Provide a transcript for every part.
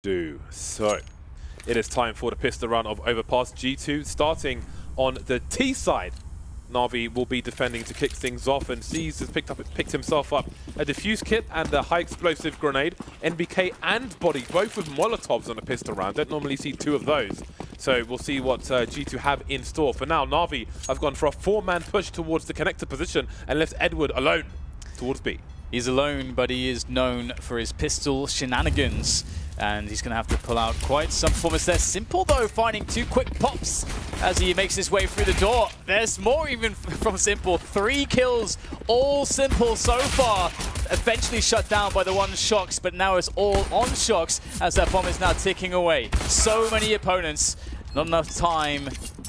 So, it is time for the pistol run of Overpass G2, starting on the T side. NAVI will be defending to kick things off, and Seas has picked himself up a defuse kit and a high explosive grenade. NBK and Body, both with Molotovs on a pistol round. Don't normally see two of those. So we'll see what G2 have in store. For now, NAVI have gone for a four-man push towards the connector position and left Edward alone towards B. He's alone, but he is known for his pistol shenanigans. And he's going to have to pull out quite some performance there. Simple, though, finding two quick pops as he makes his way through the door. There's more even from Simple. 3 kills, all Simple so far. Eventually shut down by the one Shox, but now it's all on Shox as that bomb is now ticking away. So many opponents, not enough time,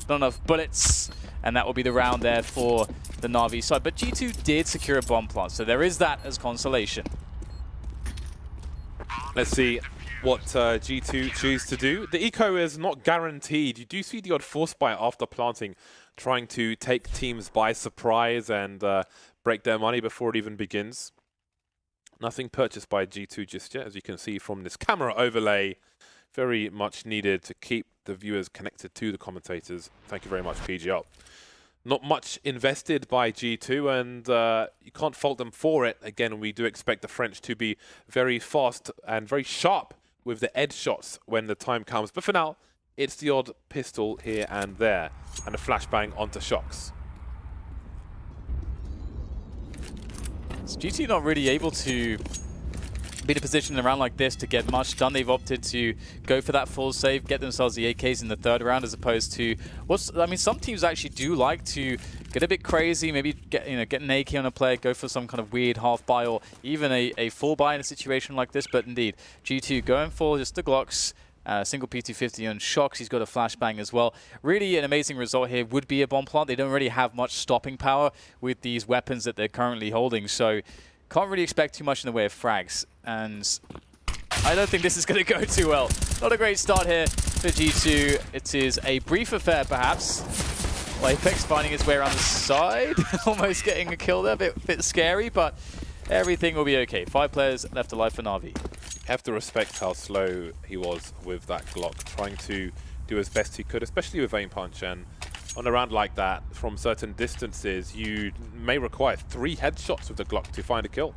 not enough bullets. And that will be the round there for the NAVI side. But G2 did secure a bomb plant, so there is that as consolation. Let's see what G2 choose to do. The eco is not guaranteed. You do see the odd force buy after planting, trying to take teams by surprise and break their money before it even begins. Nothing purchased by G2 just yet, as you can see from this camera overlay. Very much needed to keep the viewers connected to the commentators. Thank you very much, PGL. Not much invested by G2, and you can't fault them for it. Again, we do expect the French to be very fast and very sharp with the edge shots when the time comes. But for now, it's the odd pistol here and there, and a flashbang onto Shox. So GT not really able to be in a position around like this to get much done. They've opted to go for that full save, get themselves the AKs in the third round, as opposed to I mean, some teams actually do like to get a bit crazy, maybe get an AK on a player, go for some kind of weird half buy or even a full buy in a situation like this. But indeed, G2 going for just the Glocks. Single P250 on Shox. He's got a flashbang as well. Really an amazing result here would be a bomb plant. They don't really have much stopping power with these weapons that they're currently holding, so can't really expect too much in the way of frags. And I don't think this is going to go too well. Not a great start here for G2. It is a brief affair, perhaps. Well, Apex finding his way around the side. Almost getting a kill there. Bit scary, but everything will be okay. 5 players left alive for NAVI. Have to respect how slow he was with that Glock, trying to do as best he could, especially with aim punch. And on a round like that, from certain distances, you may require 3 headshots with the Glock to find a kill.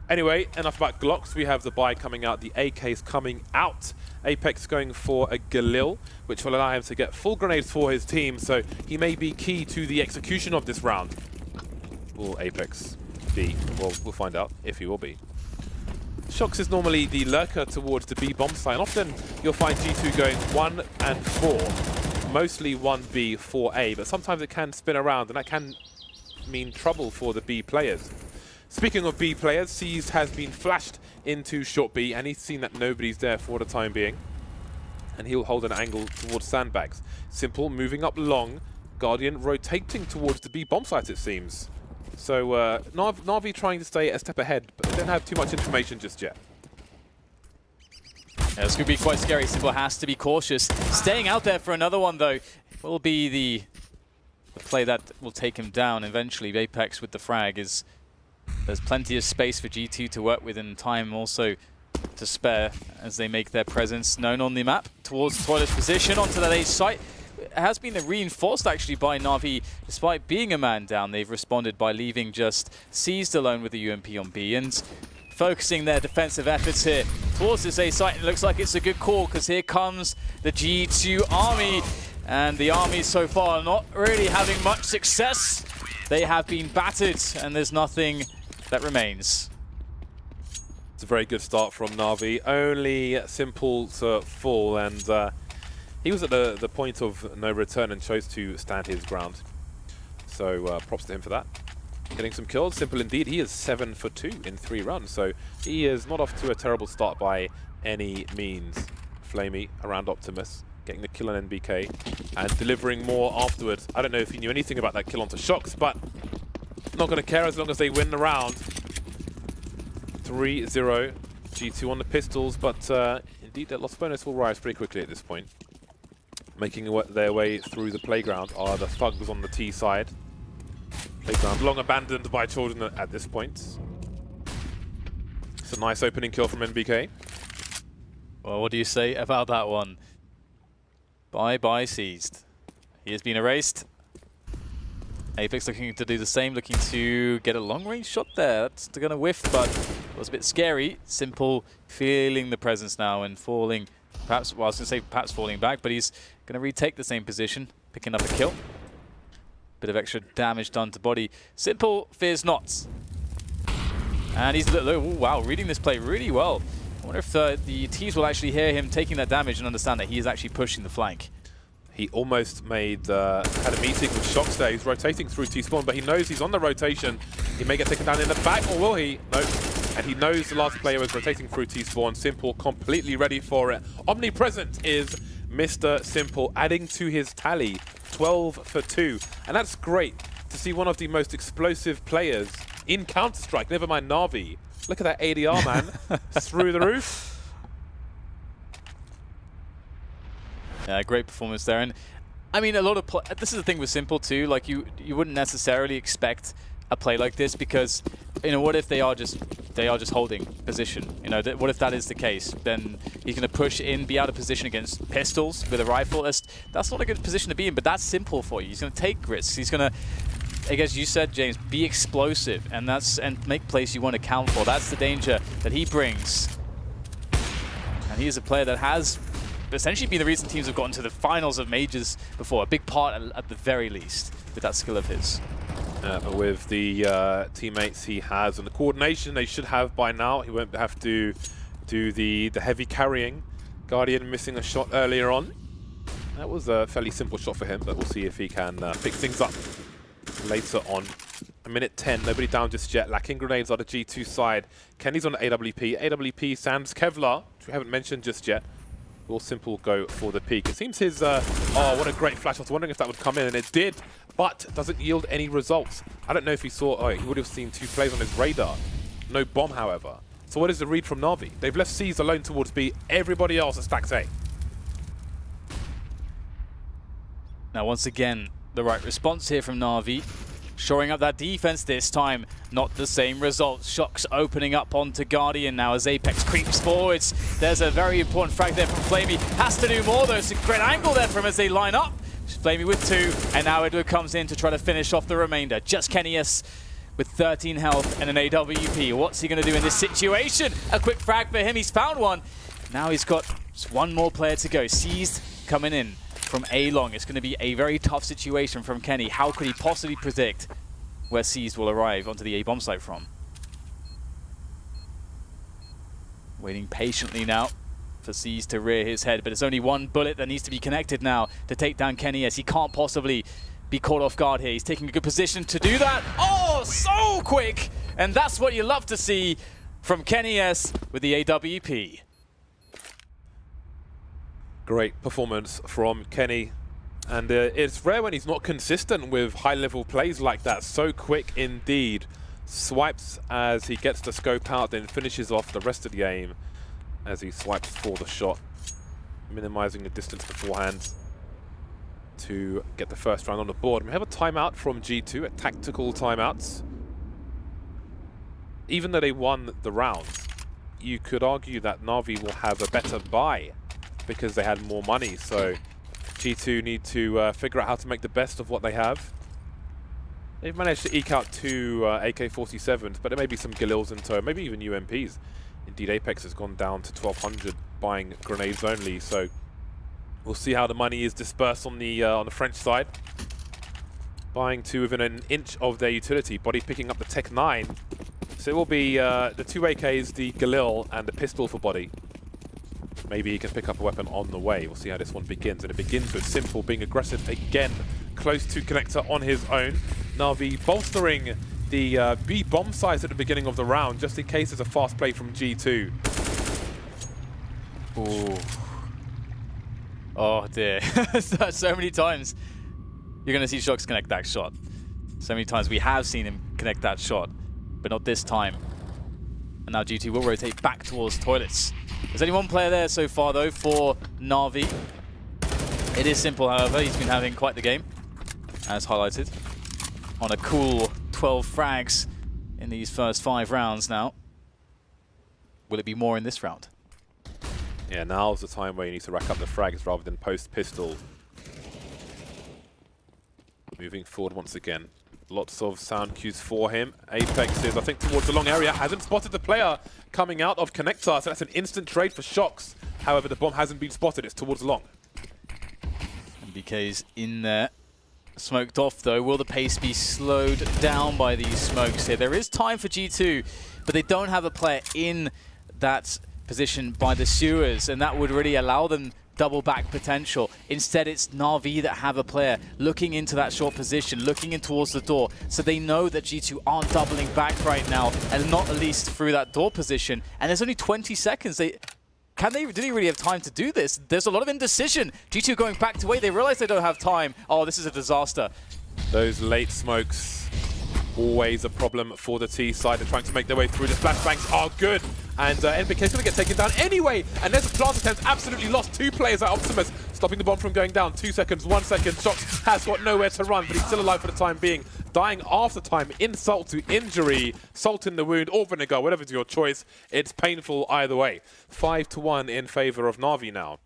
Anyway, enough about Glocks. We have the buy coming out, the AKs coming out. Apex going for a Galil, which will allow him to get full grenades for his team, so he may be key to the execution of this round. Will Apex be? Well, we'll find out if he will be. Shox is normally the lurker towards the B bomb site. Often you'll find G2 going 1 and 4, mostly 1B, 4A, but sometimes it can spin around, and that can mean trouble for the B players. Speaking of B players, Seas has been flashed into short B, and he's seen that nobody's there for the time being, and he'll hold an angle towards sandbags. Simple moving up long, Guardian rotating towards the B bomb site, it seems. So NAVI trying to stay a step ahead, but they don't have too much information just yet. Yeah, this could be quite scary. Simple has to be cautious. Staying out there for another one, though, will be the play that will take him down eventually. Apex with the frag is... There's plenty of space for G2 to work with, and time also to spare as they make their presence known on the map towards Toilet's position onto that A site. It has been reinforced actually by NAVI. Despite being a man down, they've responded by leaving just Seized alone with the UMP on B and focusing their defensive efforts here towards this A site. It looks like it's a good call, because here comes the G2 army, and the army so far not really having much success. They have been battered, and there's nothing that remains. It's a very good start from NAVI. Only Simple to fall, and he was at the point of no return and chose to stand his ground. So props to him for that. Getting some kills. Simple indeed. He is 7 for 2 in 3 runs, so he is not off to a terrible start by any means. Flamey around Optimus, getting the kill on NBK and delivering more afterwards. I don't know if he knew anything about that kill onto Shox, but not going to care as long as they win the round. 3-0, G2 on the pistols, but indeed that loss bonus will rise pretty quickly at this point. Making their way through the playground are the thugs on the T side. Playground long abandoned by children at this point. It's a nice opening kill from NBK. Well, what do you say about that one? Bye-bye, Seized. He has been erased. Apex looking to do the same, looking to get a long-range shot there. That's going to whiff, but it was a bit scary. Simple feeling the presence now and falling, perhaps, well, I was going to say perhaps falling back, but he's going to retake the same position, picking up a kill. Bit of extra damage done to body. Simple fears not. And he's, oh, wow, reading this play really well. I wonder if the Ts will actually hear him taking that damage and understand that he is actually pushing the flank. He almost made had a meeting with Shox there. He's rotating through T-spawn, but he knows he's on the rotation. He may get taken down in the back, or will he? No. And he knows the last player is rotating through T-spawn. Simple, completely ready for it. Omnipresent is Mr. Simple, adding to his tally 12 for 2. And that's great to see one of the most explosive players in Counter-Strike, never mind NAVI. Look at that ADR, man. Through the roof. Yeah, great performance there. And I mean, a lot of this is the thing with Simple too. Like you wouldn't necessarily expect a play like this because, you know, what if they are just holding position? You know, what if that is the case? Then he's going to push in, be out of position against pistols with a rifle. That's not a good position to be in. But that's Simple for you. He's going to take risks. He's going to, I guess you said, James, be explosive and make plays you want to count for. That's the danger that he brings. And he is a player that has essentially been the reason teams have gotten to the finals of majors before. A big part at the very least with that skill of his. With the teammates he has and the coordination they should have by now, he won't have to do the heavy carrying. Guardian missing a shot earlier on. That was a fairly simple shot for him, but we'll see if he can pick things up later on. A minute 10, nobody down just yet. Lacking grenades on the G2 side. Kenny's on the AWP. AWP sans Kevlar, which we haven't mentioned just yet. Will Simple go for the peak? It seems his, oh, what a great flash. I was wondering if that would come in, and it did, but doesn't yield any results. I don't know if he saw, oh, he would have seen 2 plays on his radar. No bomb, however. So what is the read from Navi? They've left C's alone towards B. Everybody else is stacks A. Now, once again, the right response here from Navi. Shoring up that defense this time. Not the same result. Shox opening up onto Guardian now as Apex creeps forwards. There's a very important frag there from Flamey. Has to do more though. It's a great angle there from as they line up. Flamey with 2, and now Edward comes in to try to finish off the remainder. Just Kennyus with 13 health and an AWP. What's he going to do in this situation? A quick frag for him. He's found one. Now he's got just one more player to go. Seized coming in from A-Long. It's going to be a very tough situation from Kenny. How could he possibly predict where Seized will arrive onto the A-bomb site from? Waiting patiently now for Seized to rear his head, but it's only one bullet that needs to be connected now to take down Kenny, as he can't possibly be caught off guard here. He's taking a good position to do that. Oh, so quick! And that's what you love to see from Kenny S with the AWP. Great performance from Kenny. And it's rare when he's not consistent with high-level plays like that. So quick indeed. Swipes as he gets the scope out, then finishes off the rest of the game as he swipes for the shot, minimizing the distance beforehand to get the first round on the board. We have a timeout from G2, a tactical timeout. Even though they won the round, you could argue that Navi will have a better buy because they had more money. So G2 need to figure out how to make the best of what they have. They've managed to eke out 2 AK-47s, but there may be some Galils in tow, maybe even UMPs. Indeed, Apex has gone down to 1,200, buying grenades only. So we'll see how the money is dispersed on the French side. Buying 2 within an inch of their utility. Body picking up the Tech 9. So it will be the 2 AKs, the Galil, and the pistol for Body. Maybe he can pick up a weapon on the way. We'll see how this one begins. And it begins with Simple being aggressive again, close to Connector on his own. Navi bolstering the B bomb size at the beginning of the round, just in case there's a fast play from G2. Ooh. Oh dear. So many times you're going to see Shox connect that shot. So many times we have seen him connect that shot, but not this time. And now G2 will rotate back towards toilets. There's only one player there so far though for Navi. It is Simple, however. He's been having quite the game, as highlighted, on a cool 12 frags in these first 5 rounds now. Will it be more in this round? Yeah, now's the time where you need to rack up the frags rather than post-pistol. Moving forward once again. Lots of sound cues for him. Apex is, I think, towards the long area. Hasn't spotted the player coming out of connector, so that's an instant trade for Shocks. However, the bomb hasn't been spotted. It's towards the long. MBK's in there. Smoked off, though. Will the pace be slowed down by these smokes here? There is time for G2, but they don't have a player in that position by the sewers, and that would really allow them double back potential. Instead, it's NAVI that have a player looking into that short position, looking in towards the door, so they know that G2 aren't doubling back right now, and not at least through that door position. And there's only 20 seconds. Do they really have time to do this? There's a lot of indecision. G2 going back to A. They realize they don't have time. Oh, this is a disaster. Those late smokes, always a problem for the T side. They're trying to make their way through. The flashbangs are good. And NBK's going to get taken down anyway. And there's a plant attempt. Absolutely lost 2 players at Optimus, stopping the bomb from going down. 2 seconds, 1 second. Shocks has got nowhere to run, but he's still alive for the time being. Dying after time, insult to injury, salt in the wound, or vinegar, whatever's your choice. It's painful either way. 5-1 in favor of NAVI now.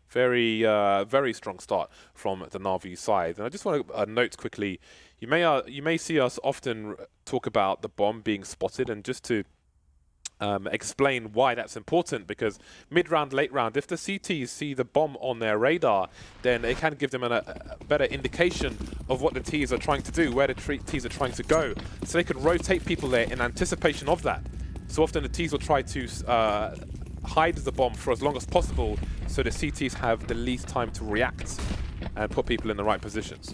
Very, very strong start from the NAVI side. And I just want to note quickly, you may see us often talk about the bomb being spotted, and just to explain why that's important, because mid-round, late round, if the CTs see the bomb on their radar, then it can give them a better indication of what the Ts are trying to do, where the Ts are trying to go, so they can rotate people there in anticipation of that. So often the Ts will try to hide the bomb for as long as possible, so the CTs have the least time to react and put people in the right positions.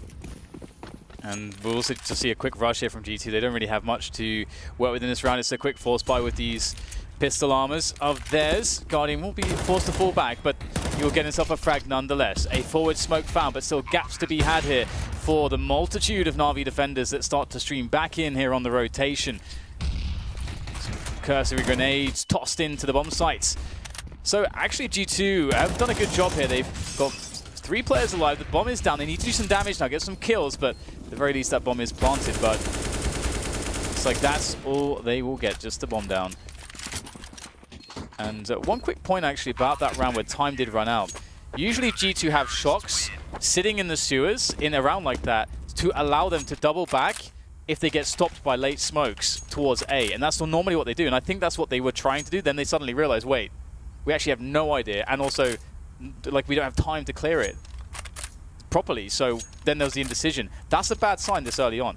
And we'll also just see a quick rush here from G2. They don't really have much to work with in this round. It's a quick force buy with these pistol armors of theirs. Guardian will be forced to fall back, but he'll get himself a frag nonetheless. A forward smoke found, but still gaps to be had here for the multitude of NAVI defenders that start to stream back in here on the rotation. Some cursory grenades tossed into the bomb sites. So actually G2 have done a good job here. They've got 3 players alive. The bomb is down. They need to do some damage now, get some kills, but at the very least that bomb is planted. But it's like that's all they will get, just the bomb down. And one quick point actually about that round where time did run out. Usually G2 have Shocks sitting in the sewers in a round like that to allow them to double back if they get stopped by late smokes towards A. And that's normally what they do. And I think that's what they were trying to do. Then they suddenly realized, wait, we actually have no idea. And also, like, we don't have time to clear it properly. So then there was the indecision. That's a bad sign this early on.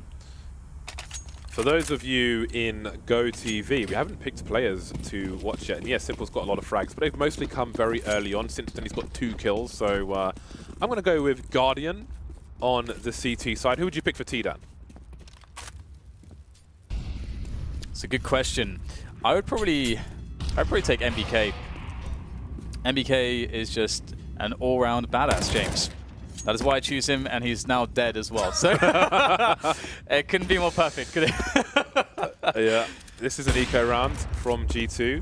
For those of you in GoTV, we haven't picked players to watch yet. And yes, Simple's got a lot of frags, but they've mostly come very early on. Simpson, he's got 2 kills. So I'm going to go with Guardian on the CT side. Who would you pick for T-Dan? It's a good question. I'd probably take MBK. MBK is just an all-round badass, James. That is why I choose him, and he's now dead as well. So it couldn't be more perfect, could it? Yeah, this is an eco round from G2.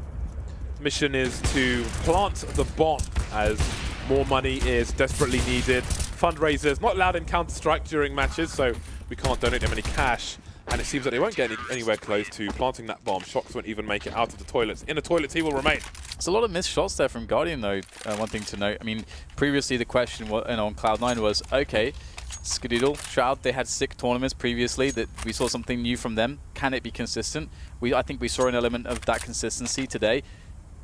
Mission is to plant the bomb as more money is desperately needed. Fundraisers not allowed in Counter-Strike during matches, so we can't donate them any cash. And it seems that they won't get anywhere close to planting that bomb. Shocks won't even make it out of the toilets. In the toilets, he will remain. There's a lot of missed shots there from Guardian, though. One thing to note. I mean, previously the question on Cloud9 was, okay, Skadoodle, Shroud, they had sick tournaments previously that we saw something new from them. Can it be consistent? I think we saw an element of that consistency today.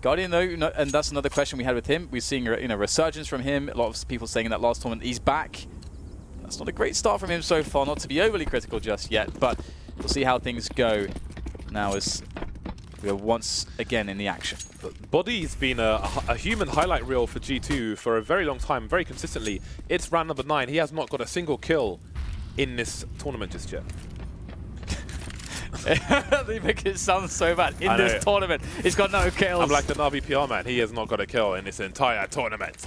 Guardian, though, and that's another question we had with him. We're seeing a resurgence from him. A lot of people saying in that last tournament he's back. That's not a great start from him so far, not to be overly critical just yet, but we'll see how things go now as we are once again in the action. Body's been a human highlight reel for G2 for a very long time, very consistently. It's round number 9. He has not got a single kill in this tournament just yet. They make it sound so bad. In this tournament, he's got no kills. I'm like the Navi PR man. He has not got a kill in this entire tournament.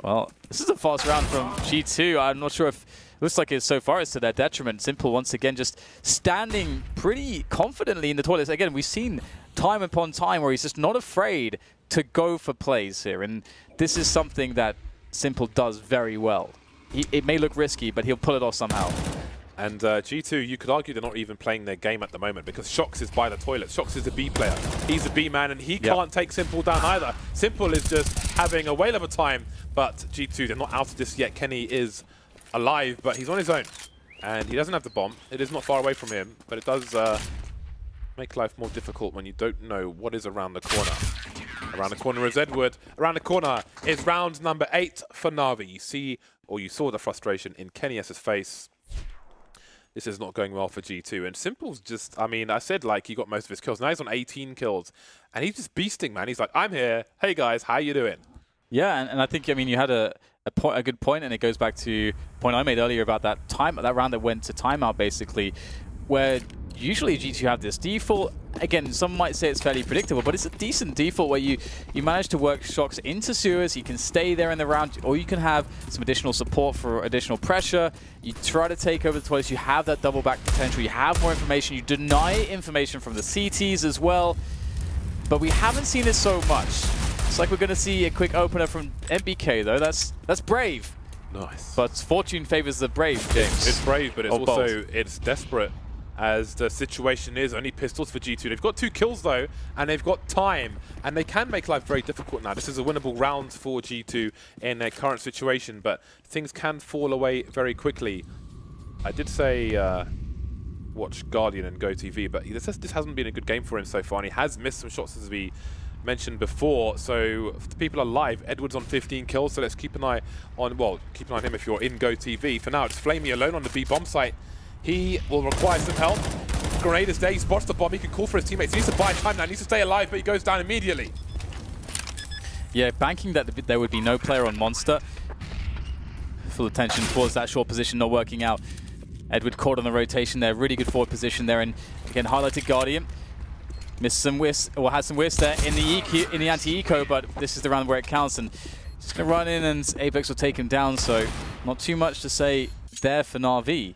Well, this is a fast round from G2. I'm not sure if... Looks like so far it's to their detriment. Simple, once again, just standing pretty confidently in the toilets. Again, we've seen time upon time where he's just not afraid to go for plays here. And this is something that Simple does very well. It may look risky, but he'll pull it off somehow. And G2, you could argue they're not even playing their game at the moment because Shox is by the toilet. Shox is the B player. He's a B man and he can't take Simple down either. Simple is just having a whale of a time, but G2, they're not out of this yet. Kenny is alive, but he's on his own. And he doesn't have the bomb. It is not far away from him, but it does make life more difficult when you don't know what is around the corner. Around the corner is Edward. Around the corner is round number 8 for NAVI. You see, or you saw the frustration in Kenny S's face. This is not going well for G2. And Simple's just, I mean, I said like he got most of his kills. Now he's on 18 kills. And he's just beasting, man. He's like, I'm here. Hey guys, how you doing? Yeah, and I think, I mean, you had a good point, and it goes back to the point I made earlier about that round that went to timeout, basically, where usually G2 have this default. Again, some might say it's fairly predictable, but it's a decent default where you manage to work Shox into sewers, you can stay there in the round, or you can have some additional support for additional pressure. You try to take over the toilets, you have that double back potential, you have more information, you deny information from the CTs as well. But we haven't seen it so much. It's like we're going to see a quick opener from MBK, though. That's brave. Nice. But fortune favors the brave, James. It's brave, but it's Or also bold. it's desperate as the situation is. Only pistols for G2. They've got 2 kills, though, and they've got time, and they can make life very difficult now. This is a winnable round for G2 in their current situation, but things can fall away very quickly. I did say watch Guardian and GoTV, but this hasn't been a good game for him so far, and he has missed some shots as we mentioned before. So if the people are live, Edward's on 15 kills, so let's keep an eye on, well, keep an eye on him if you're in GoTV. For now, it's Flamey alone on the B bomb site. He will require some help. Grenade is there, he spots the bomb, he can call for his teammates. He needs to buy time now, he needs to stay alive, but he goes down immediately. Yeah, banking that there would be no player on Monster. Full attention towards that short position not working out. Edward caught on the rotation there, really good forward position there, and again highlighted Guardian. Missed some whist, or had some whist there in the anti-eco, but this is the round where it counts, and just gonna run in and Apex will take him down, so not too much to say there for NAVI.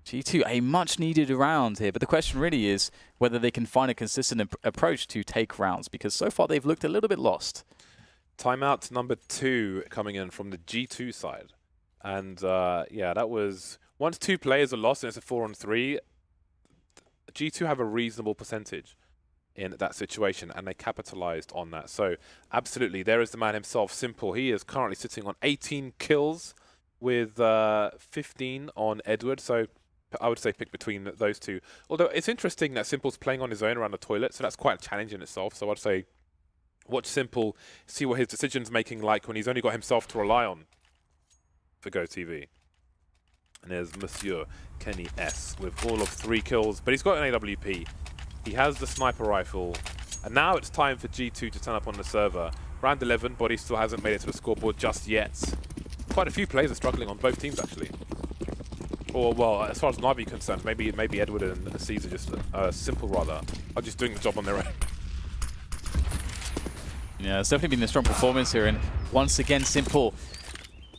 G2, a much needed round here, but the question really is whether they can find a consistent approach to take rounds, because so far they've looked a little bit lost. Timeout number 2 coming in from the G2 side. And yeah, that was, once 2 players are lost and it's a 4-on-3, G2 have a reasonable percentage in that situation, and they capitalized on that. So absolutely, there is the man himself, Simple. He is currently sitting on 18 kills with 15 on Edward. So I would say pick between those two. Although it's interesting that Simple's playing on his own around the toilet, so that's quite a challenge in itself. So I'd say watch Simple, see what his decision's making like when he's only got himself to rely on for GoTV. And there's Monsieur Kenny S with all of 3 kills, but he's got an AWP. He has the sniper rifle, and now it's time for G2 to turn up on the server. Round 11, but he still hasn't made it to the scoreboard just yet. Quite a few players are struggling on both teams, actually. Or, well, as far as NAVI concerned, maybe Edward and Caesar just, Simple rather, are just doing the job on their own. Yeah, it's definitely been a strong performance here, and once again, Simple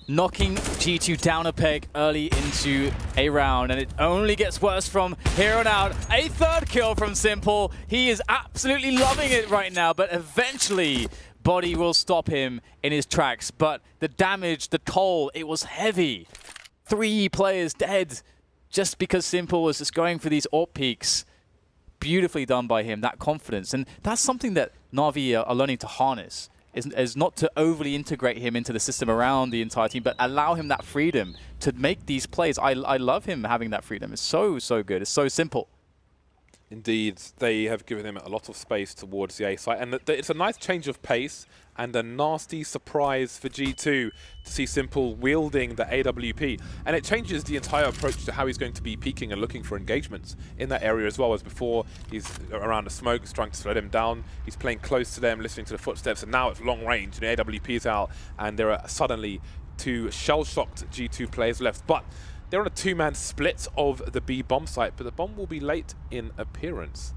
knocking G2 down a peg early into a round, and it only gets worse from here on out. A 3rd kill from Simple. He is absolutely loving it right now, but eventually Body will stop him in his tracks. But the damage, the toll, it was heavy. 3 players dead just because Simple was just going for these AWP peaks. Beautifully done by him, that confidence. And that's something that NAVI are learning to harness. Is not to overly integrate him into the system around the entire team, but allow him that freedom to make these plays. I love him having that freedom. It's so good. It's so simple. Indeed, they have given him a lot of space towards the A site, and it's a nice change of pace and a nasty surprise for G2 to see Simple wielding the AWP. And it changes the entire approach to how he's going to be peeking and looking for engagements in that area as well. As before, he's around the smoke, trying to slow them down. He's playing close to them, listening to the footsteps, and now it's long range, and the AWP is out, and there are suddenly 2 shell-shocked G2 players left. But they're on a 2-man split of the B bomb site, but the bomb will be late in appearance.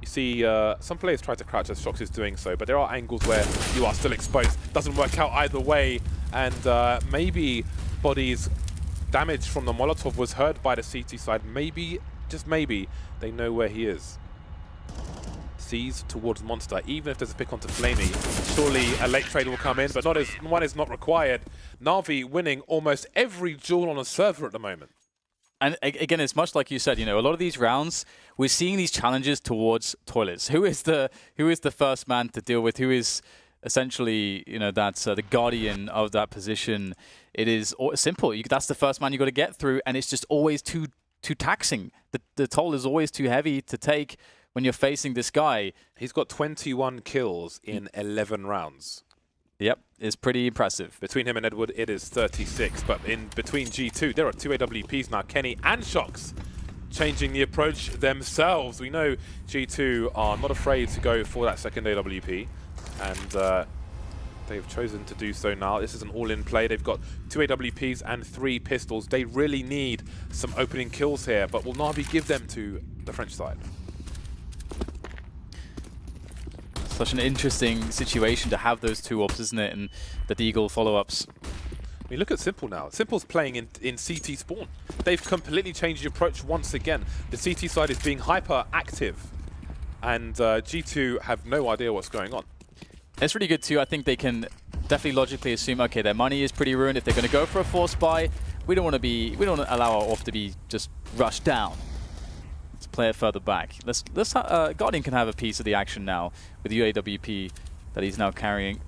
You see, some players try to crouch as Shox is doing so, but there are angles where you are still exposed. Doesn't work out either way, and maybe Body's damage from the Molotov was heard by the CT side. Maybe, just maybe, they know where he is. Sees towards Monster, even if there's a pick onto Flamey. Surely a late trade will come in, but one is not required. NAVI winning almost every duel on a server at the moment. And again, it's much like you said, you know, a lot of these rounds, we're seeing these challenges towards toilets. Who is the first man to deal with? Who is essentially, you know, that's the guardian of that position? It is simple. That's the first man you got to get through, and it's just always too taxing. The toll is always too heavy to take when you're facing this guy. He's got 21 kills in 11 rounds. Yep, it's pretty impressive. Between him and Edward, it is 36. But in between G2, there are 2 AWPs now. Kenny and Shox changing the approach themselves. We know G2 are not afraid to go for that second AWP. And they've chosen to do so now. This is an all-in play. They've got 2 AWPs and 3 pistols. They really need some opening kills here. But will NAVI give them to the French side? Such an interesting situation to have those 2 ops, isn't it? And the Deagle follow-ups. I mean, look at Simple now. Simple's playing in CT spawn. They've completely changed the approach once again. The CT side is being hyper active, and G2 have no idea what's going on. It's really good too. I think they can definitely logically assume, okay, their money is pretty ruined. If they're going to go for a force buy, we don't want to allow our off to be just rushed down. Let's play it further back. Guardian can have a piece of the action now with the UAWP that he's now carrying.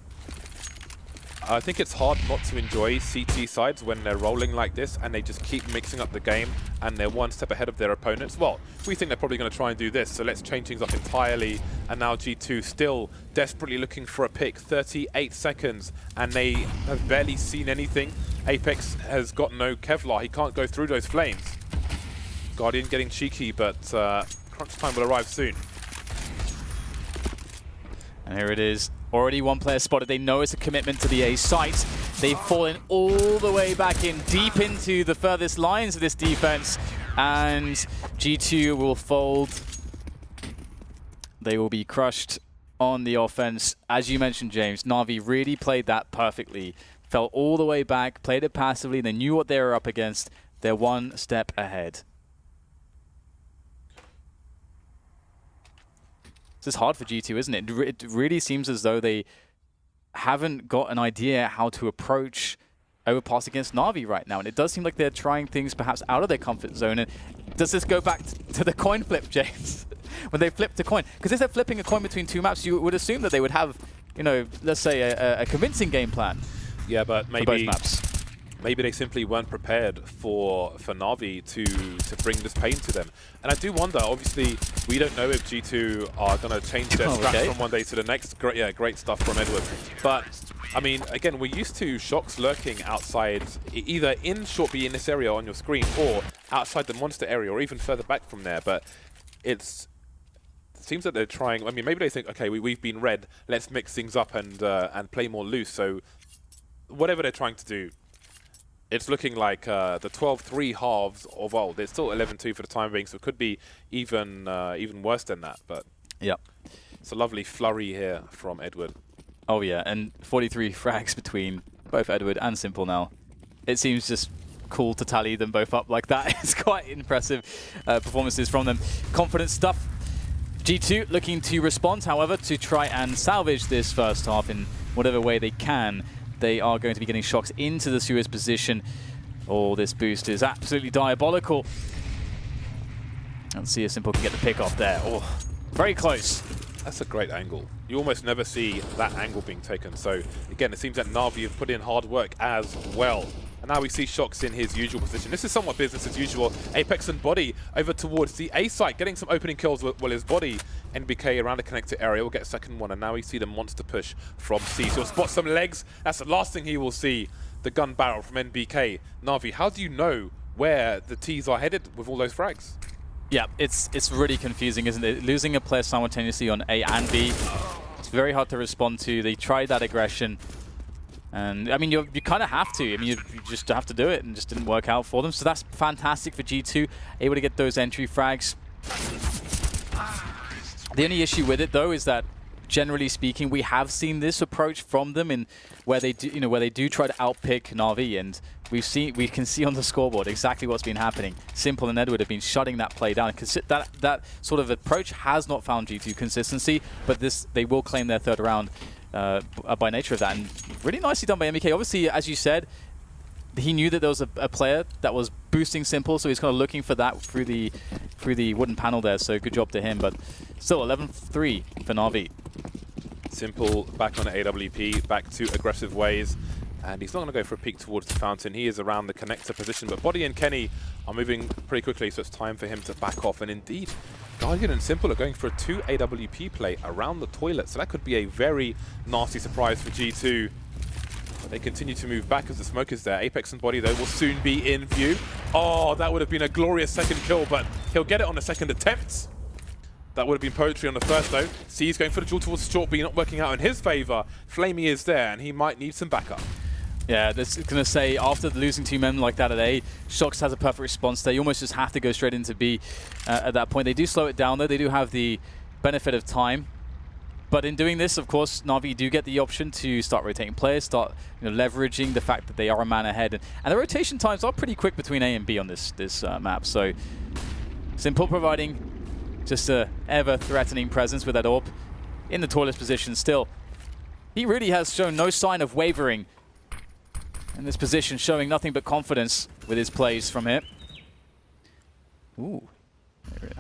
I think it's hard not to enjoy CT sides when they're rolling like this and they just keep mixing up the game and they're one step ahead of their opponents. Well, we think they're probably going to try and do this, so let's change things up entirely. And now G2 still desperately looking for a pick. 38 seconds, and they have barely seen anything. Apex has got no Kevlar. He can't go through those flames. Guardian getting cheeky, but crunch time will arrive soon. And here it is. Already one player spotted. They know it's a commitment to the A site. They've fallen all the way back in, deep into the furthest lines of this defense. And G2 will fold. They will be crushed on the offense. As you mentioned, James, NAVI really played that perfectly. Fell all the way back, played it passively. They knew what they were up against. They're one step ahead. This is hard for G2, isn't it? It really seems as though they haven't got an idea how to approach overpass against NAVI right now. And it does seem like they're trying things perhaps out of their comfort zone. And does this go back to the coin flip, James? When they flipped a coin? Because if they're flipping a coin between 2 maps, you would assume that they would have, you know, let's say a convincing game plan. Yeah, but maybe for both maps. Maybe they simply weren't prepared for NAVI to bring this pain to them. And I do wonder, obviously, we don't know if G2 are going to change their strats from one day to the next. Great stuff from Edward. But, I mean, again, we're used to Shox lurking outside, either in short B in this area on your screen, or outside the monster area, or even further back from there. But it seems that they're trying, I mean, maybe they think, okay, we've been red, let's mix things up and play more loose. So, whatever they're trying to do, it's looking like the 12-3 halves of old. It's still 11-2 for the time being, so it could be even worse than that. But yeah, it's a lovely flurry here from Edward. Oh yeah, and 43 frags between both Edward and Simple now. It seems just cool to tally them both up like that. It's quite impressive performances from them. Confident stuff. G2 looking to respond, however, to try and salvage this first half in whatever way they can. They are going to be getting Shox into the Suez position. Oh, this boost is absolutely diabolical. Let's see if Simple can get the pick off there. Oh, very close. That's a great angle. You almost never see that angle being taken. So, again, it seems that NAVI have put in hard work as well. And now we see Shox in his usual position. This is somewhat business as usual. Apex and Body over towards the A site, getting some opening kills while his Body, NBK around the connector area, will get a second one. And now we see the monster push from C. So he'll spot some legs. That's the last thing he will see. The gun barrel from NBK. NAVI, how do you know where the T's are headed with all those frags? Yeah, it's really confusing, isn't it? Losing a player simultaneously on A and B. It's very hard to respond to. They tried that aggression. And, I mean, you kind of have to. I mean, you just have to do it, and it just didn't work out for them. So that's fantastic for G2, able to get those entry frags. The only issue with it, though, is that, generally speaking, we have seen this approach from them in where they do, where they do try to outpick NAVI, and we can see on the scoreboard exactly what's been happening. Simple and Edward have been shutting that play down. That sort of approach has not found G2 consistency, but they will claim their third round by nature of that. And really nicely done by MBK. Obviously, as you said, he knew that there was a player that was boosting Simple, so he's kind of looking for that through the wooden panel there. So good job to him. But still 11-3 for NAVI. Simple back on AWP, back to aggressive ways. And he's not going to go for a peek towards the fountain. He is around the connector position, but Body and Kenny are moving pretty quickly, so it's time for him to back off. And indeed, Guardian and Simple are going for a 2 AWP play around the toilet, so that could be a very nasty surprise for G2. But they continue to move back as the smoke is there. Apex and Body, though, will soon be in view. Oh, that would have been a glorious second kill, but he'll get it on the second attempt. That would have been poetry on the first, though. C's going for the duel towards the short B, not working out in his favor. Flamey is there, and he might need some backup. Yeah, this is going to say, after losing 2 men like that at A, Shox has a perfect response there. You almost just have to go straight into B at that point. They do slow it down, though. They do have the benefit of time. But in doing this, of course, NAVI do get the option to start rotating players, start leveraging the fact that they are a man ahead. And the rotation times are pretty quick between A and B on this map. So Simple providing just a ever-threatening presence with that AWP in the tallest position still. He really has shown no sign of wavering in this position, showing nothing but confidence with his plays from here. Ooh.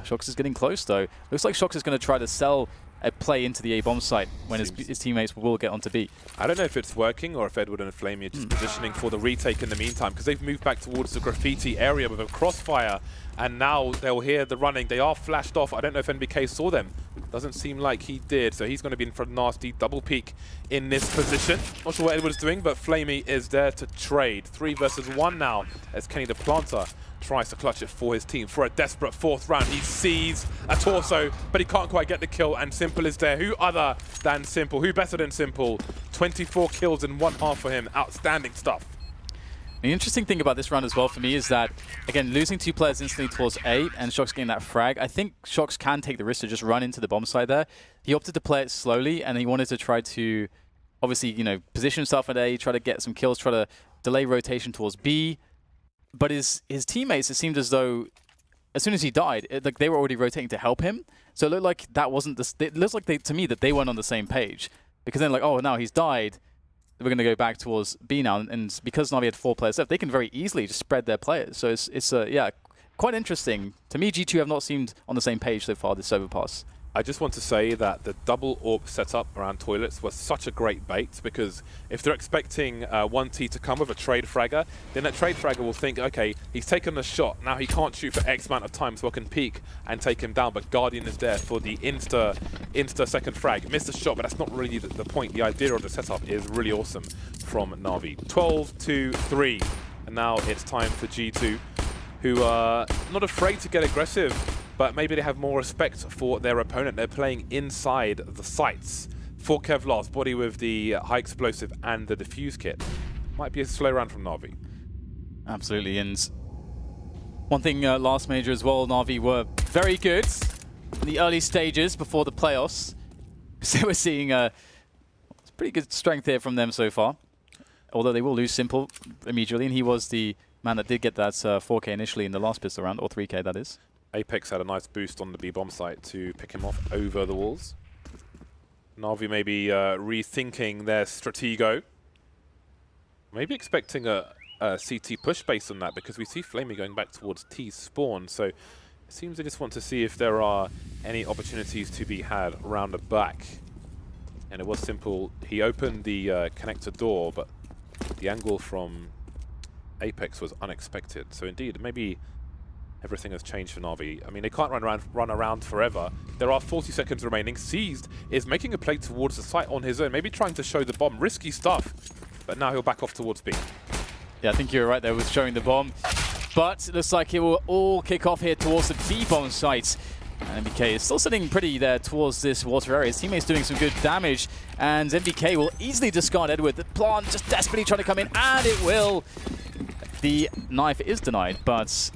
Shox is getting close, though. Looks like Shox is going to try to sell a play into the A-bomb site when his teammates will get onto B. I don't know if it's working or if Edward and Flamey are just positioning for the retake in the meantime, because they've moved back towards the graffiti area with a crossfire, and now they'll hear the running. They are flashed off. I don't know if NBK saw them. Doesn't seem like he did, so he's going to be in for a nasty double peek in this position. Not sure what Edward's doing, but Flamey is there to trade. 3 versus 1 now as Kenny the Planter tries to clutch it for his team for a desperate 4th round. He sees a torso, but he can't quite get the kill, and Simple is there. Who other than Simple? Who better than Simple? 24 kills in 1 half for him. Outstanding stuff. The interesting thing about this round as well for me is that, again, losing 2 players instantly towards A and Shox getting that frag, I think Shox can take the risk to just run into the bomb side there. He opted to play it slowly, and he wanted to try to, obviously, position himself at A, try to get some kills, try to delay rotation towards B. But his teammates, it seemed as though, as soon as he died, like they were already rotating to help him. So it looked like that wasn't it looks like to me that they weren't on the same page, because then like, oh, now he's died, we're going to go back towards B now, and because NAVI had 4 players left, they can very easily just spread their players. So it's yeah, quite interesting. To me, G2 have not seemed on the same page so far this overpass. I just want to say that the double AWP setup around toilets was such a great bait, because if they're expecting 1T to come with a trade fragger, then that trade fragger will think, okay, he's taken a shot, now he can't shoot for X amount of time, so I can peek and take him down, but Guardian is there for the insta second frag. Missed the shot, but that's not really the point. The idea of the setup is really awesome from NAVI. 12-3, and now it's time for G2, who are not afraid to get aggressive, but maybe they have more respect for their opponent. They're playing inside the sights. For Kevlar's Body with the high explosive and the defuse kit. Might be a slow round from NAVI. Absolutely, and one thing last major as well, NAVI were very good in the early stages before the playoffs. So we're seeing pretty good strength here from them so far. Although they will lose Simple immediately, and he was the man that did get that 4K initially in the last pistol round, or 3K that is. Apex had a nice boost on the B-bomb site to pick him off over the walls. NAVI may be rethinking their stratego. Maybe expecting a CT push based on that, because we see Flamey going back towards T spawn. So it seems they just want to see if there are any opportunities to be had around the back. And it was Simple. He opened the connector door, but the angle from Apex was unexpected. So indeed, maybe everything has changed for NAVI. I mean, they can't run around forever. There are 40 seconds remaining. Seized is making a play towards the site on his own, maybe trying to show the bomb. Risky stuff, but now he'll back off towards B. Yeah, I think you're right there with showing the bomb. But it looks like it will all kick off here towards the B-bomb site. And NBK is still sitting pretty there towards this water area. His teammate's doing some good damage, and NBK will easily discard Edward. The plant just desperately trying to come in, and it will. The knife is denied, but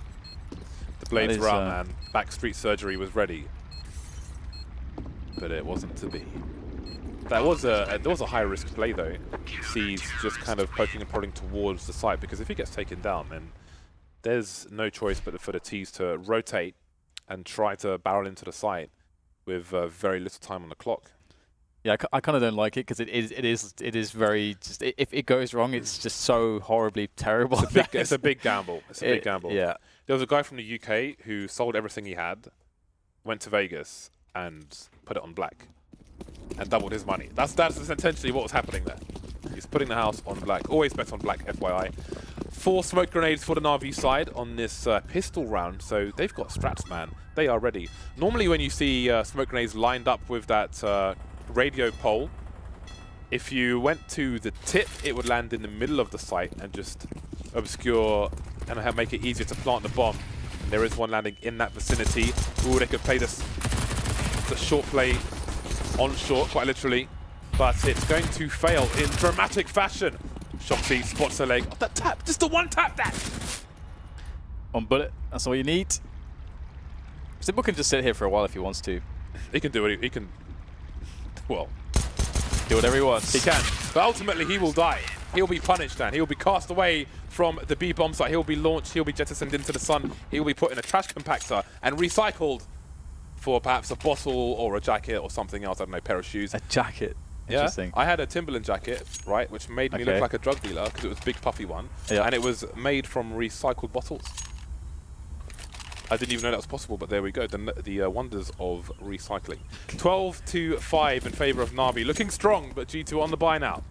the blades were out, man. Backstreet surgery was ready, but it wasn't to be. There was a high risk play though. C's just kind of poking and prodding towards the site, because if he gets taken down, then there's no choice but for the T's to rotate and try to barrel into the site with very little time on the clock. Yeah, I kind of don't like it because it is very just if it goes wrong, it's just so horribly terrible. It's a big gamble. It's a big gamble. Yeah. There was a guy from the UK who sold everything he had, went to Vegas and put it on black, and doubled his money. That's essentially what was happening there. He's putting the house on black. Always bet on black, FYI. 4 smoke grenades for the NAVI side on this pistol round, so they've got strats, man. They are ready. Normally when you see smoke grenades lined up with that radio pole, if you went to the tip, it would land in the middle of the site and just obscure and make it easier to plant the bomb. And there is one landing in that vicinity. Ooh, they could play the short play on short, quite literally. But it's going to fail in dramatic fashion. Shoxy spots her leg. Oh, that tap, just the one tap that! One bullet, that's all you need. Simple can just sit here for a while if he wants to. He can do it, he can, well, do whatever he wants. He can, but ultimately he will die. He'll be punished, and he'll be cast away from the B bomb site. He'll be launched, he'll be jettisoned into the sun. He'll be put in a trash compactor and recycled for perhaps a bottle or a jacket or something else. I don't know, pair of shoes. A jacket. Yeah, interesting. I had a Timberland jacket, right, which made me look like a drug dealer because it was a big puffy one, and it was made from recycled bottles. I didn't even know that was possible, but there we go. The wonders of recycling. 12-5 in favour of NAVI. Looking strong, but G2 on the buy now.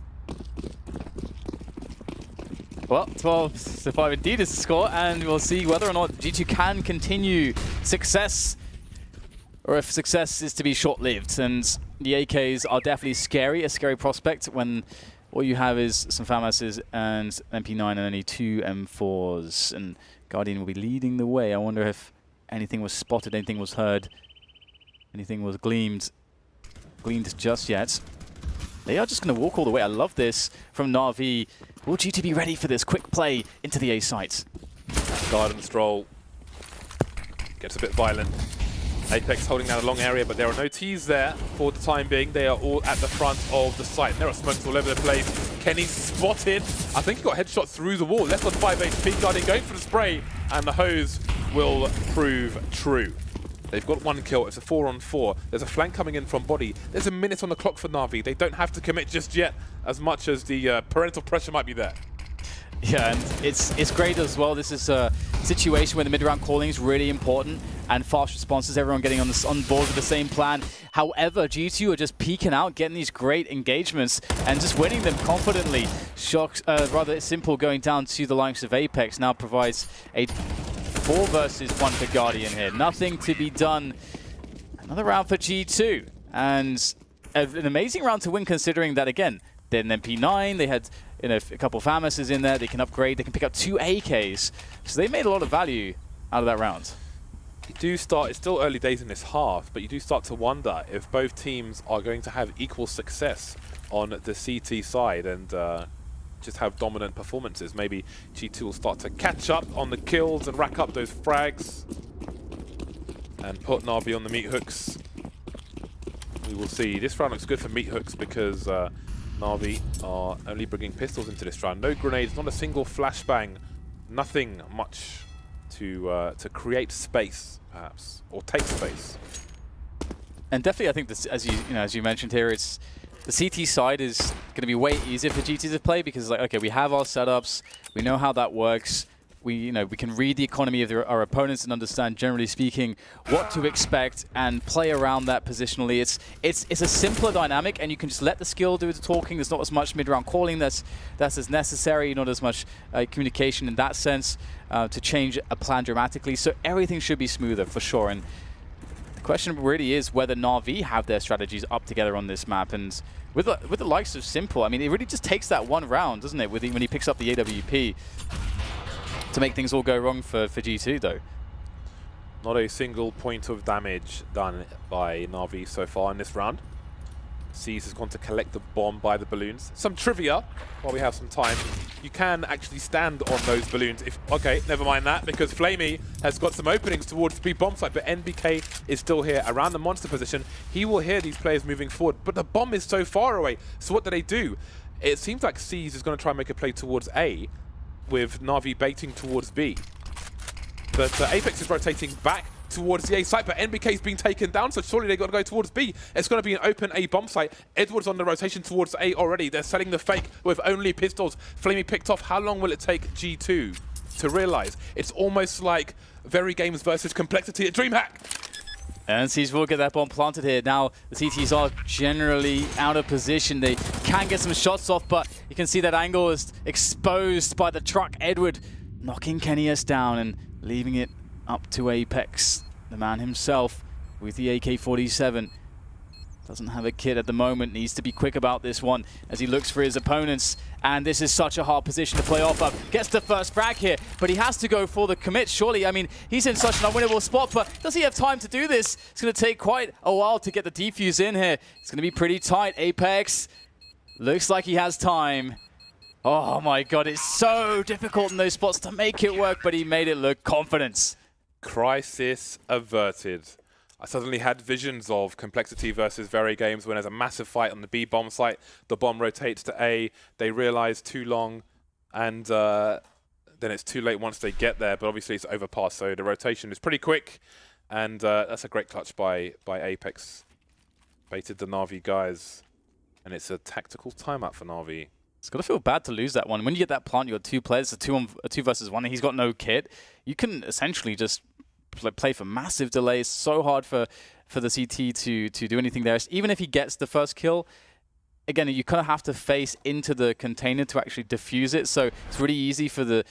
Well, 12-5 indeed is the score, and we'll see whether or not G2 can continue success, or if success is to be short-lived. And the AKs are definitely scary, a scary prospect when all you have is some FAMASs and MP9 and only 2 M4s. And Guardian will be leading the way. I wonder if anything was spotted, anything was heard, anything was gleamed just yet. They are just going to walk all the way. I love this from NAVI. Will G2 be ready for this quick play into the A site? Garden stroll gets a bit violent. Apex holding down a long area, but there are no Ts there for the time being. They are all at the front of the site. There are smokes all over the place. Kenny spotted. I think he got headshot through the wall. Left on 5 HP. Guardian going for the spray, and the hose will prove true. They've got 1 kill. It's a 4-on-4. There's a flank coming in from body. There's a minute on the clock for NAVI. They don't have to commit just yet, as much as the parental pressure might be there. Yeah, and it's great as well. This is a situation where the mid-round calling is really important and fast responses, everyone getting on board with the same plan. However, G2 are just peeking out, getting these great engagements and just winning them confidently. Rather simple going down to the likes of Apex now provides a 4 versus 1 for Guardian here. Nothing to be done. Another round for G2. And an amazing round to win considering that, again, they're an MP9, they had a couple of FAMASs in there, they can upgrade, they can pick up 2 AKs. So they made a lot of value out of that round. You do start, it's still early days in this half, but you do start to wonder if both teams are going to have equal success on the CT side and just have dominant performances. Maybe G2 will start to catch up on the kills and rack up those frags and put NAVI on the meat hooks. We will see. This round looks good for meat hooks because NAVI are only bringing pistols into this round. No grenades, not a single flashbang, nothing much to create space, perhaps, or take space. And definitely, I think this, as you mentioned here, it's the CT side is going to be way easier for G2 to play because, like, okay, we have our setups, we know how that works. We can read the economy of our opponents and understand, generally speaking, what to expect and play around that positionally. It's a simpler dynamic, and you can just let the skill do the talking. There's not as much mid-round calling that's as necessary, not as much communication in that sense to change a plan dramatically. So everything should be smoother for sure. And the question really is whether NAVI have their strategies up together on this map. And with the likes of Simple, I mean, it really just takes that one round, doesn't it, when he picks up the AWP. To make things all go wrong for G2, though. Not a single point of damage done by NAVI so far in this round. Seas has gone to collect the bomb by the balloons. Some trivia, while we have some time. You can actually stand on those balloons. Okay, never mind that, because Flamey has got some openings towards the B-bomb site, but NBK is still here around the monster position. He will hear these players moving forward, but the bomb is so far away. So what do? It seems like Seas is going to try and make a play towards A, with NAVI baiting towards B. But Apex is rotating back towards the A site, but NBK's been taken down, so surely they've got to go towards B. It's going to be an open A bomb site. Edwards on the rotation towards A already. They're selling the fake with only pistols. Flamey picked off. How long will it take G2 to realize? It's almost like Very Games versus Complexity at DreamHack. And Siege will get that bomb planted here. Now, the CTs are generally out of position. They can get some shots off, but you can see that angle is exposed by the truck. Edward knocking Kennyus down and leaving it up to Apex. The man himself with the AK-47. Doesn't have a kit at the moment, needs to be quick about this one as he looks for his opponents. And this is such a hard position to play off of. Gets the first frag here, but he has to go for the commit, surely. I mean, he's in such an unwinnable spot, but does he have time to do this? It's going to take quite a while to get the defuse in here. It's going to be pretty tight. Apex looks like he has time. Oh my god, it's so difficult in those spots to make it work, but he made it look confidence. Crisis averted. I suddenly had visions of Complexity versus Very Games when there's a massive fight on the B bomb site. The bomb rotates to A. They realize too long, and then it's too late once they get there. But obviously it's overpass, so the rotation is pretty quick, and that's a great clutch by Apex. Baited the NAVI guys, and it's a tactical timeout for NAVI. It's got to feel bad to lose that one. When you get that plant, you got two players, a two versus one, and he's got no kit. You can essentially just play for massive delays. So hard for the CT to do anything there. Even if he gets the first kill, again, you kind of have to face into the container to actually defuse it. So it's really easy for the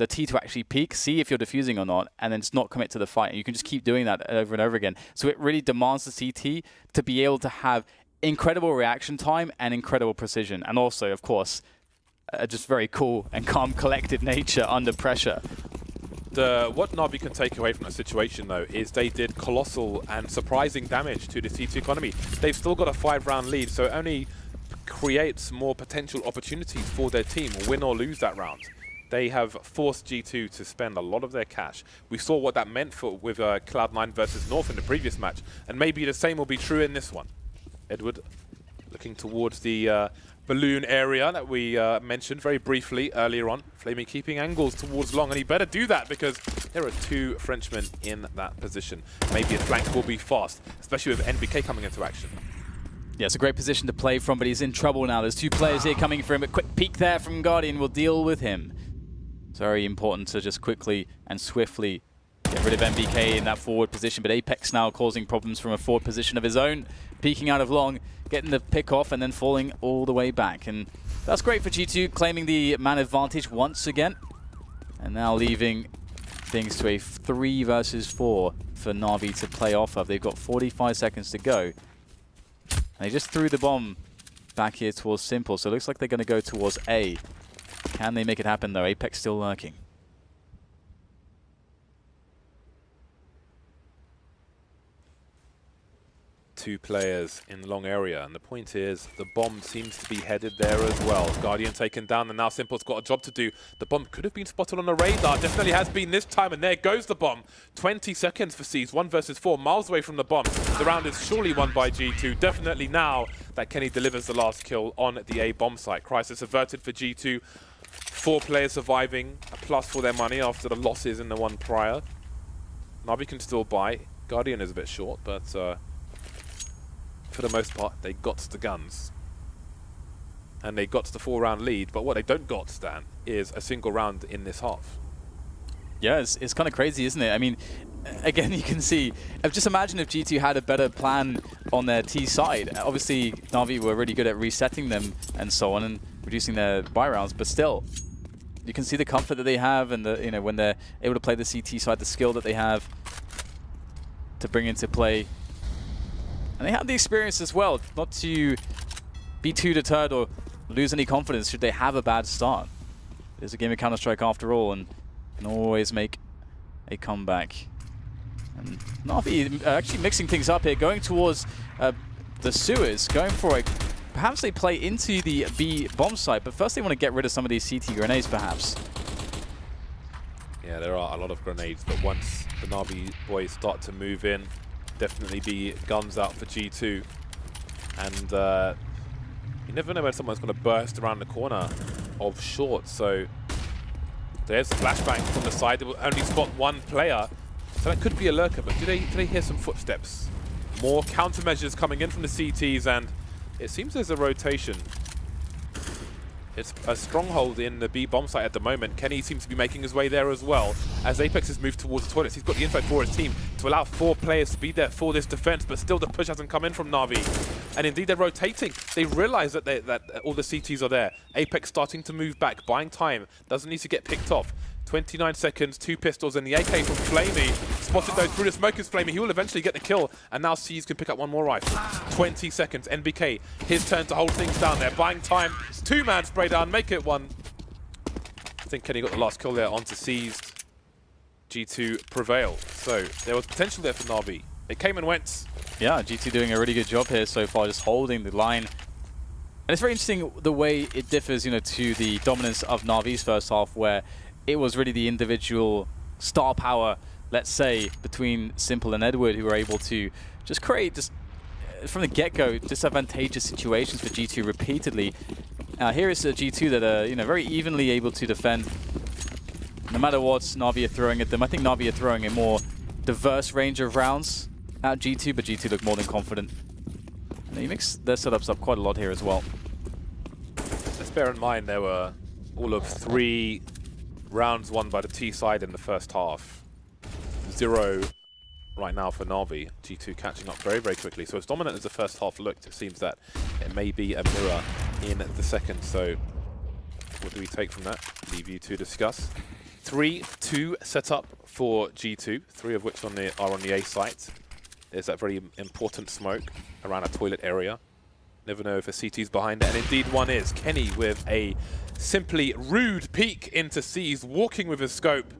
T to actually peek, see if you're defusing or not, and then just not commit to the fight. And you can just keep doing that over and over again. So it really demands the CT to be able to have incredible reaction time and incredible precision, and also, of course, just very cool and calm, collected nature under pressure. What NAVI can take away from that situation, though, is they did colossal and surprising damage to the C2 economy. They've still got a 5-round lead, so it only creates more potential opportunities for their team, win or lose that round. They have forced G2 to spend a lot of their cash. We saw what that meant with Cloud9 versus North in the previous match, and maybe the same will be true in this one. Edward looking towards the balloon area that we mentioned very briefly earlier on. Flamey keeping angles towards long, and he better do that because there are two Frenchmen in that position. Maybe a flank will be fast, especially with NBK coming into action. Yeah, it's a great position to play from, but he's in trouble now. There's two players here coming for him. A quick peek there from Guardian will deal with him. It's very important to just quickly and swiftly get rid of NBK in that forward position, but Apex now causing problems from a forward position of his own, peeking out of long, getting the pick off and then falling all the way back. And that's great for G2, claiming the man advantage once again, and now leaving things to a 3 versus 4 for NAVI to play off of. They've got 45 seconds to go. And they just threw the bomb back here towards Simple, so it looks like they're going to go towards A. Can they make it happen though? Apex still lurking. Two players in the long area, and the point is the bomb seems to be headed there as well. Guardian taken down, and now Simple's got a job to do. The bomb could have been spotted on the radar, definitely has been this time, and there goes the bomb. 20 seconds for C's, 1 versus 4, miles away from the bomb. The round is surely won by G2, definitely now that Kenny delivers the last kill on the A bomb site. Crisis averted for G2, 4 players surviving, a plus for their money after the losses in the one prior. NAVI can still buy. Guardian is a bit short, but for the most part, they got the guns. And they got the 4-round lead, but what they don't got, Stan, is a single round in this half. Yeah, it's kind of crazy, isn't it? I mean, again, you can see, just imagine if G2 had a better plan on their T side. Obviously, NAVI were really good at resetting them and so on, and reducing their buy rounds, but still, you can see the comfort that they have, and the, when they're able to play the CT side, the skill that they have to bring into play. And they have the experience as well, not to be too deterred or lose any confidence should they have a bad start. It's a game of Counter-Strike after all, and can always make a comeback. And NAVI actually mixing things up here, going towards the sewers, going for a... Perhaps they play into the B bomb site, but first they want to get rid of some of these CT grenades, perhaps. Yeah, there are a lot of grenades, but once the NAVI boys start to move in, definitely be guns out for G2. And you never know when someone's going to burst around the corner of short. So there's a flashbang from the side. They will only spot one player. So that could be a lurker, but do they hear some footsteps? More countermeasures coming in from the CTs, and it seems there's a rotation. It's a stronghold in the B bomb site at the moment. Kenny seems to be making his way there as well. As Apex has moved towards the toilets, he's got the inside for his team to allow 4 players to be there for this defense, but still the push hasn't come in from NAVI. And indeed, they're rotating. They realize that all the CTs are there. Apex starting to move back, buying time. Doesn't need to get picked off. 29 seconds, 2 pistols, and the AK from Flamey. Spotted those through the smokers, Flamey. He will eventually get the kill, and now C's can pick up one more rifle. 20 seconds, NBK, his turn to hold things down there. Buying time, 2-man spray down, make it 1. I think Kenny got the last kill there onto C's. G2 prevail. So there was potential there for NAVI. It came and went. Yeah, G2 doing a really good job here so far, just holding the line. And it's very interesting the way it differs, you know, to the dominance of NAVI's first half, where it was really the individual star power, let's say, between Simple and Edward, who were able to just create, just from the get-go, disadvantageous situations for G2 repeatedly. Here is a G2 that are, you know, very evenly able to defend, no matter what NAVI are throwing at them. I think NAVI are throwing a more diverse range of rounds at G2, but G2 look more than confident. And they mix their setups up quite a lot here as well. Let's bear in mind there were all of 3 rounds won by the T side in the first half. 0 right now for NAVI. G2 catching up very, very quickly. So as dominant as the first half looked, it seems that it may be a mirror in the second. So what do we take from that? Leave you to discuss. 3-2 setup for G2, 3 of which are on the A site. There's that very important smoke around a toilet area. Never know if a CT's behind it, and indeed one is. Kenny with a simply rude peek into C's, walking with his scope.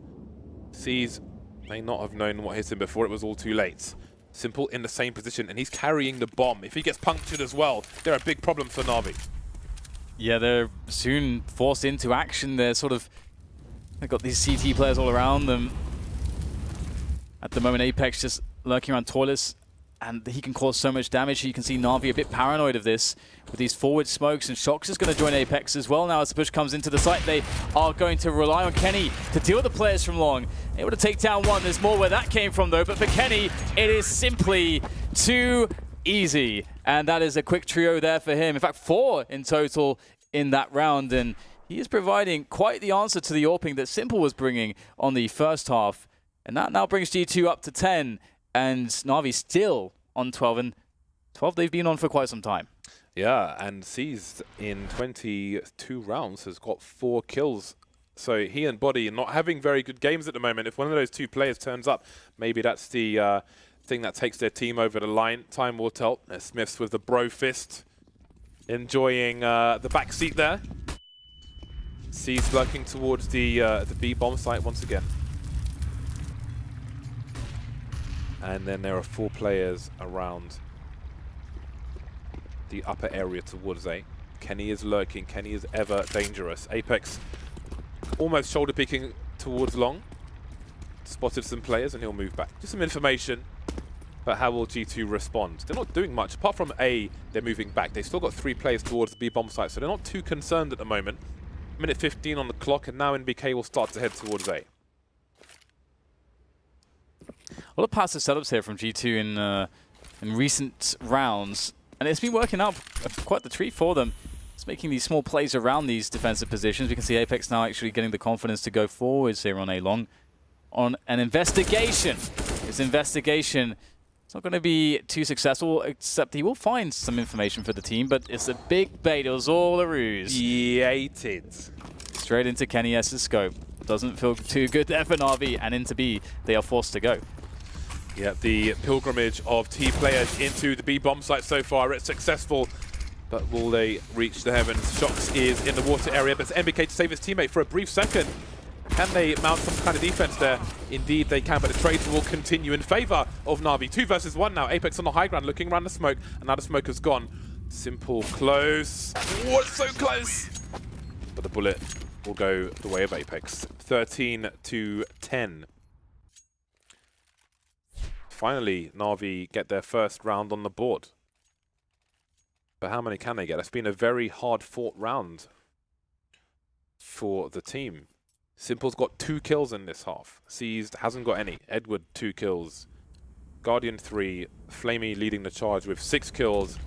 C's may not have known what hit him before, it was all too late. Simple in the same position, and he's carrying the bomb. If he gets punctured as well, they're a big problem for NAVI. Yeah, they're soon forced into action. They've got these CT players all around them. At the moment, Apex just lurking around toilets, and he can cause so much damage. You can see NAVI a bit paranoid of this with these forward smokes, and Shox is going to join Apex as well now as the push comes into the site. They are going to rely on Kenny to deal with the players from long. Able to take down one. There's more where that came from though, but for Kenny, it is simply too easy. And that is a quick trio there for him. In fact, 4 in total in that round, and he is providing quite the answer to the AWPing that Simple was bringing on the first half. And that now brings G2 up to 10. And NAVI still on 12, and 12 they've been on for quite some time. Yeah, and C's in 22 rounds has got 4 kills. So he and Body not having very good games at the moment. If one of those 2 players turns up, maybe that's the thing that takes their team over the line. Time will tell. Smiths with the bro fist, enjoying the back seat there. C's lurking towards the B bomb site once again. And then there are 4 players around the upper area towards A. Kenny is lurking. Kenny is ever dangerous. Apex almost shoulder peeking towards long. Spotted some players and he'll move back. Just some information. But how will G2 respond? They're not doing much. Apart from A, they're moving back. They've still got 3 players towards the B bomb site, so they're not too concerned at the moment. Minute 15 on the clock, and now NBK will start to head towards A. A lot of passive setups here from G2 in recent rounds, and it's been working out quite the treat for them. It's making these small plays around these defensive positions. We can see Apex now actually getting the confidence to go forwards here on A long. On an investigation. This investigation, it's not going to be too successful, except he will find some information for the team, but it's a big bait. It was all a ruse. Yeeted. Straight into Kenny S's scope. Doesn't feel too good there for NAVI, and into B, they are forced to go. Yeah, the pilgrimage of T players into the B bomb site so far, it's successful. But will they reach the heavens? Shox is in the water area, but it's NBK to save his teammate for a brief second. Can they mount some kind of defense there? Indeed they can, but the trades will continue in favor of NAVI. 2 versus 1 now. Apex on the high ground, looking around the smoke, and now the smoke has gone. Simple close. Oh, it's so close! But the bullet will go the way of Apex. 13-10. Finally, NAVI get their first round on the board. But how many can they get? It's been a very hard-fought round for the team. Simple's got 2 kills in this half. Seized hasn't got any. Edward 2 kills. Guardian 3. Flamey leading the charge with 6 kills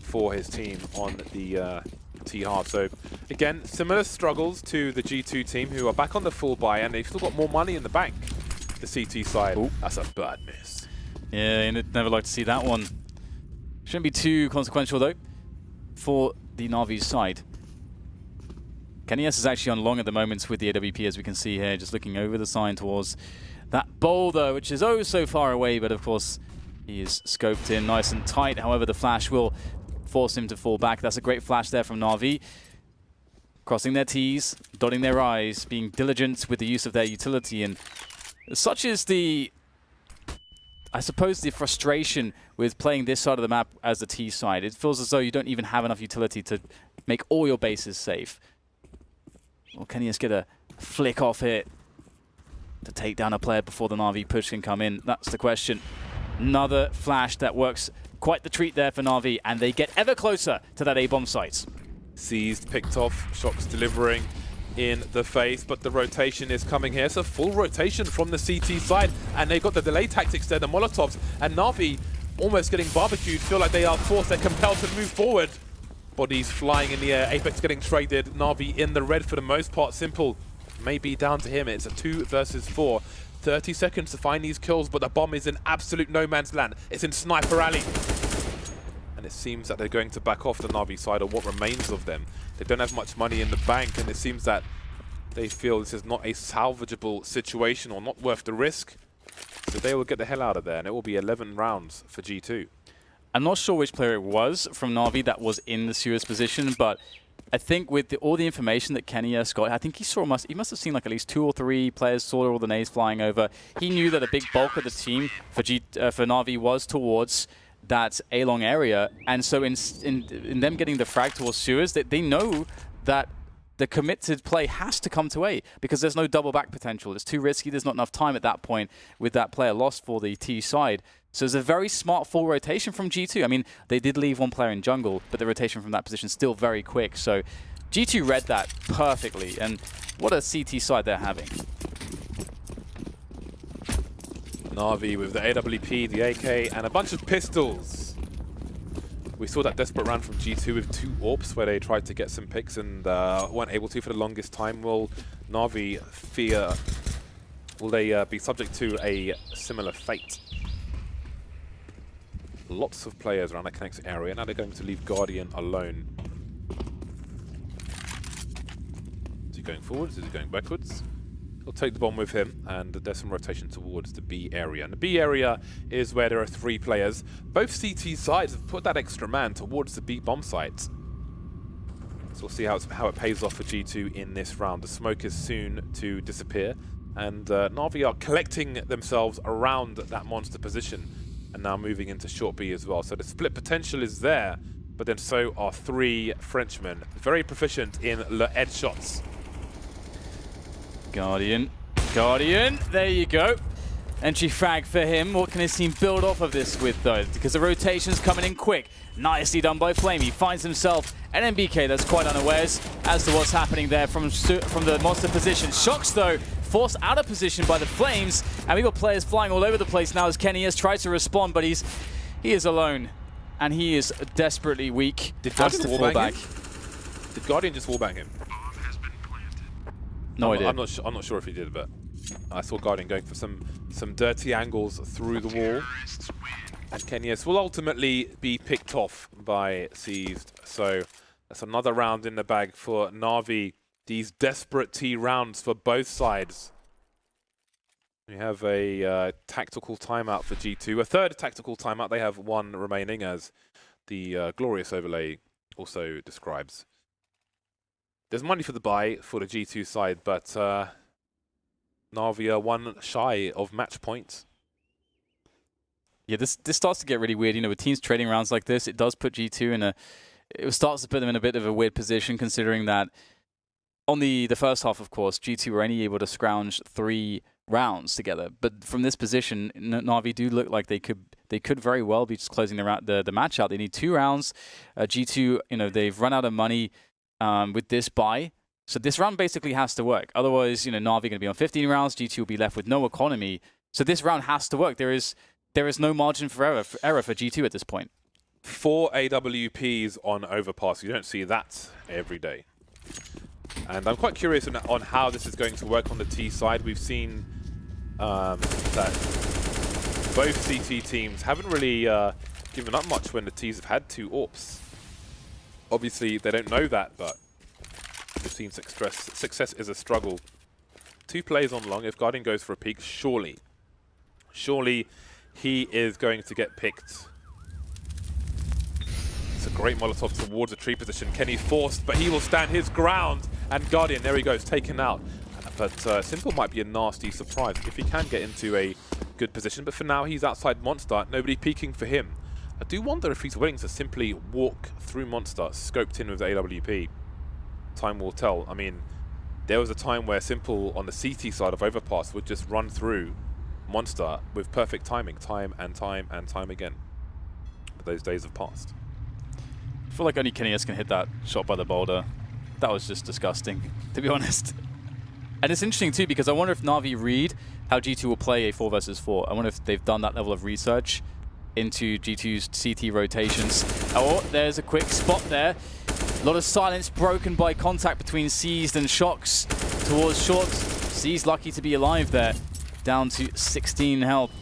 for his team on the T half. So again, similar struggles to the G2 team, who are back on the full buy, and they've still got more money in the bank. The CT side. Ooh. That's a bad miss. Yeah, you'd never like to see that one. Shouldn't be too consequential though for the Navi side. Kenny's is actually on long at the moment with the AWP, as we can see here, just looking over the sign towards that boulder, which is oh so far away, but of course he is scoped in nice and tight. However, the flash will force him to fall back. That's a great flash there from Navi. Crossing their T's, dotting their I's, being diligent with the use of their utility, and such is the, I suppose, the frustration with playing this side of the map as the T side. It feels as though you don't even have enough utility to make all your bases safe. Well, can he just get a flick off here to take down a player before the Navi push can come in? That's the question. Another flash that works quite the treat there for Navi, and they get ever closer to that A-bomb site. Seized, picked off, Shocks delivering in the face, but the rotation is coming here. It's a full rotation from the CT side, and they've got the delay tactics there, the Molotovs, and Navi almost getting barbecued, feel like they are forced, they're compelled to move forward. Bodies flying in the air, Apex getting traded, Navi in the red for the most part. Simple may be down to him. It's a 2 versus 4. 30 seconds to find these kills, but the bomb is in absolute no man's land. It's in Sniper Alley. And it seems that they're going to back off the Navi side, or what remains of them. They don't have much money in the bank, and it seems that they feel this is not a salvageable situation, or not worth the risk. So they will get the hell out of there, and it will be 11 rounds for G2. I'm not sure which player it was from Navi that was in the serious position, but I think with all the information that Kenny got, I think he must have seen like at least 2 or 3 players, saw all the nades flying over. He knew that a big bulk of the team for Navi was towards that A-long area, and so in them getting the frag towards sewers, they know that the committed play has to come to A, because there's no double back potential. It's too risky. There's not enough time at that point with that player lost for the T side. So it's a very smart full rotation from G2. I mean, they did leave 1 player in jungle, but the rotation from that position is still very quick. So G2 read that perfectly, and what a CT side they're having. Navi with the AWP, the AK, and a bunch of pistols. We saw that desperate run from G2 with 2 AWPs where they tried to get some picks and weren't able to for the longest time. Will Navi fear, will they be subject to a similar fate? Lots of players around that connects area. Now they're going to leave Guardian alone. Is he going forwards? Is he going backwards? He'll take the bomb with him, and there's some rotation towards the B area. And the B area is where there are 3 players. Both CT sides have put that extra man towards the B bomb site. So we'll see how it pays off for G2 in this round. The smoke is soon to disappear, and Navi are collecting themselves around that monster position, and now moving into short B as well. So the split potential is there, but then so are 3 Frenchmen, very proficient in le edge shots. Guardian, there you go. Entry frag for him. What can his team build off of this with, though? Because the rotation's coming in quick. Nicely done by Flame. He finds himself an MBK that's quite unawares as to what's happening there from the monster position. Shocks, though, forced out of position by the Flames. And we've got players flying all over the place now as Kenny has tried to respond, but he is alone. And he is desperately weak. Did Guardian wallbang him? Did Guardian just wallbang him? No idea. I'm not sure if he did, but I saw Guardian going for some dirty angles through the wall. And Kenyes will ultimately be picked off by Seized. So that's another round in the bag for Navi. These desperate T rounds for both sides. We have a tactical timeout for G2. A third tactical timeout. They have 1 remaining, as the glorious overlay also describes. There's money for the buy for the G2 side, but Navi are 1 shy of match points. Yeah, this starts to get really weird. You know, with teams trading rounds like this, it does put G2 in it starts to put them in a bit of a weird position, considering that on the first half, of course, G2 were only able to scrounge 3 rounds together. But from this position, Navi do look like they could very well be just closing the match out. They need 2 rounds. G2, you know, they've run out of money with this buy, So this round basically has to work. Otherwise, you know, NAVI going to be on 15 rounds. G2 will be left with no economy. So this round has to work. There is no margin for error for G2 at this point. 4 AWPs on overpass. You don't see that every day. And I'm quite curious on how this is going to work on the T side. We've seen that both CT teams haven't really given up much when the Ts have had 2 AWPs. Obviously, they don't know that, but we've seen success is a struggle. 2 plays on long. If Guardian goes for a peek, surely he is going to get picked. It's a great Molotov towards a tree position. Kenny forced, but he will stand his ground. And Guardian, there he goes, taken out. But Simple might be a nasty surprise if he can get into a good position. But for now, he's outside Monster. Nobody peeking for him. I do wonder if he's willing to simply walk through Monster, scoped in with the AWP. Time will tell. I mean, there was a time where Simple on the CT side of Overpass would just run through Monster with perfect timing, time and time and time again. But those days have passed. I feel like only Kenny can hit that shot by the boulder. That was just disgusting, to be honest. And it's interesting too, because I wonder if Na'Vi read how G2 will play a 4 versus 4. I wonder if they've done that level of research into G2's CT rotations. Oh, there's a quick spot there. A lot of silence broken by contact between Seized and Shocks towards Short. Seized lucky to be alive there, down to 16 health.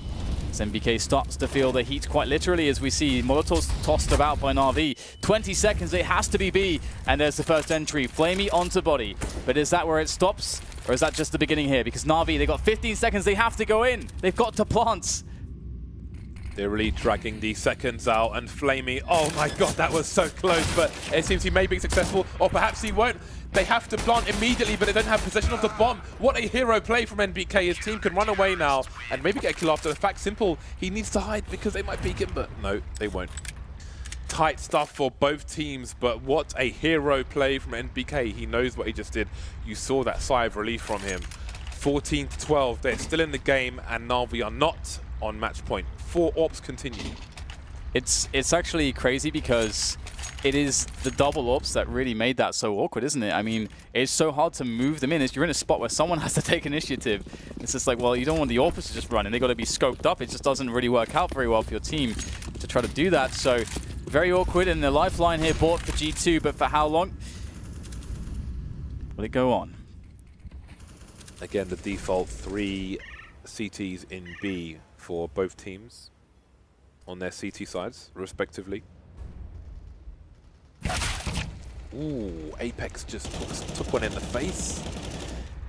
As MBK starts to feel the heat quite literally, as we see Molotovs tossed about by Na'Vi. 20 seconds, it has to be B, and there's the first entry. Flamey onto body. But is that where it stops? Or is that just the beginning here? Because Na'Vi, they've got 15 seconds, they have to go in. They've got to plant. They're really dragging these seconds out, and Flamey, oh my god, that was so close, but it seems he may be successful, or perhaps he won't. They have to plant immediately, but they don't have possession of the bomb. What a hero play from NBK. His team can run away now and maybe get a kill after the fact. Simple, he needs to hide because they might peek him, but no, they won't. Tight stuff for both teams, but what a hero play from NBK. He knows what he just did. You saw that sigh of relief from him. 14 to 12, they're still in the game, and Navi are not on match point. 4 AWPs continue. It's actually crazy because it is the double AWPs that really made that so awkward, isn't it? I mean, it's so hard to move them in. You're in a spot where someone has to take initiative. It's just like, well, you don't want the AWPs to just run, and they got to be scoped up. It just doesn't really work out very well for your team to try to do that. So very awkward, and the lifeline here bought for G2, but for how long will it go on? Again, the default 3 CTs in B for both teams on their CT sides, respectively. Ooh, Apex just took one in the face.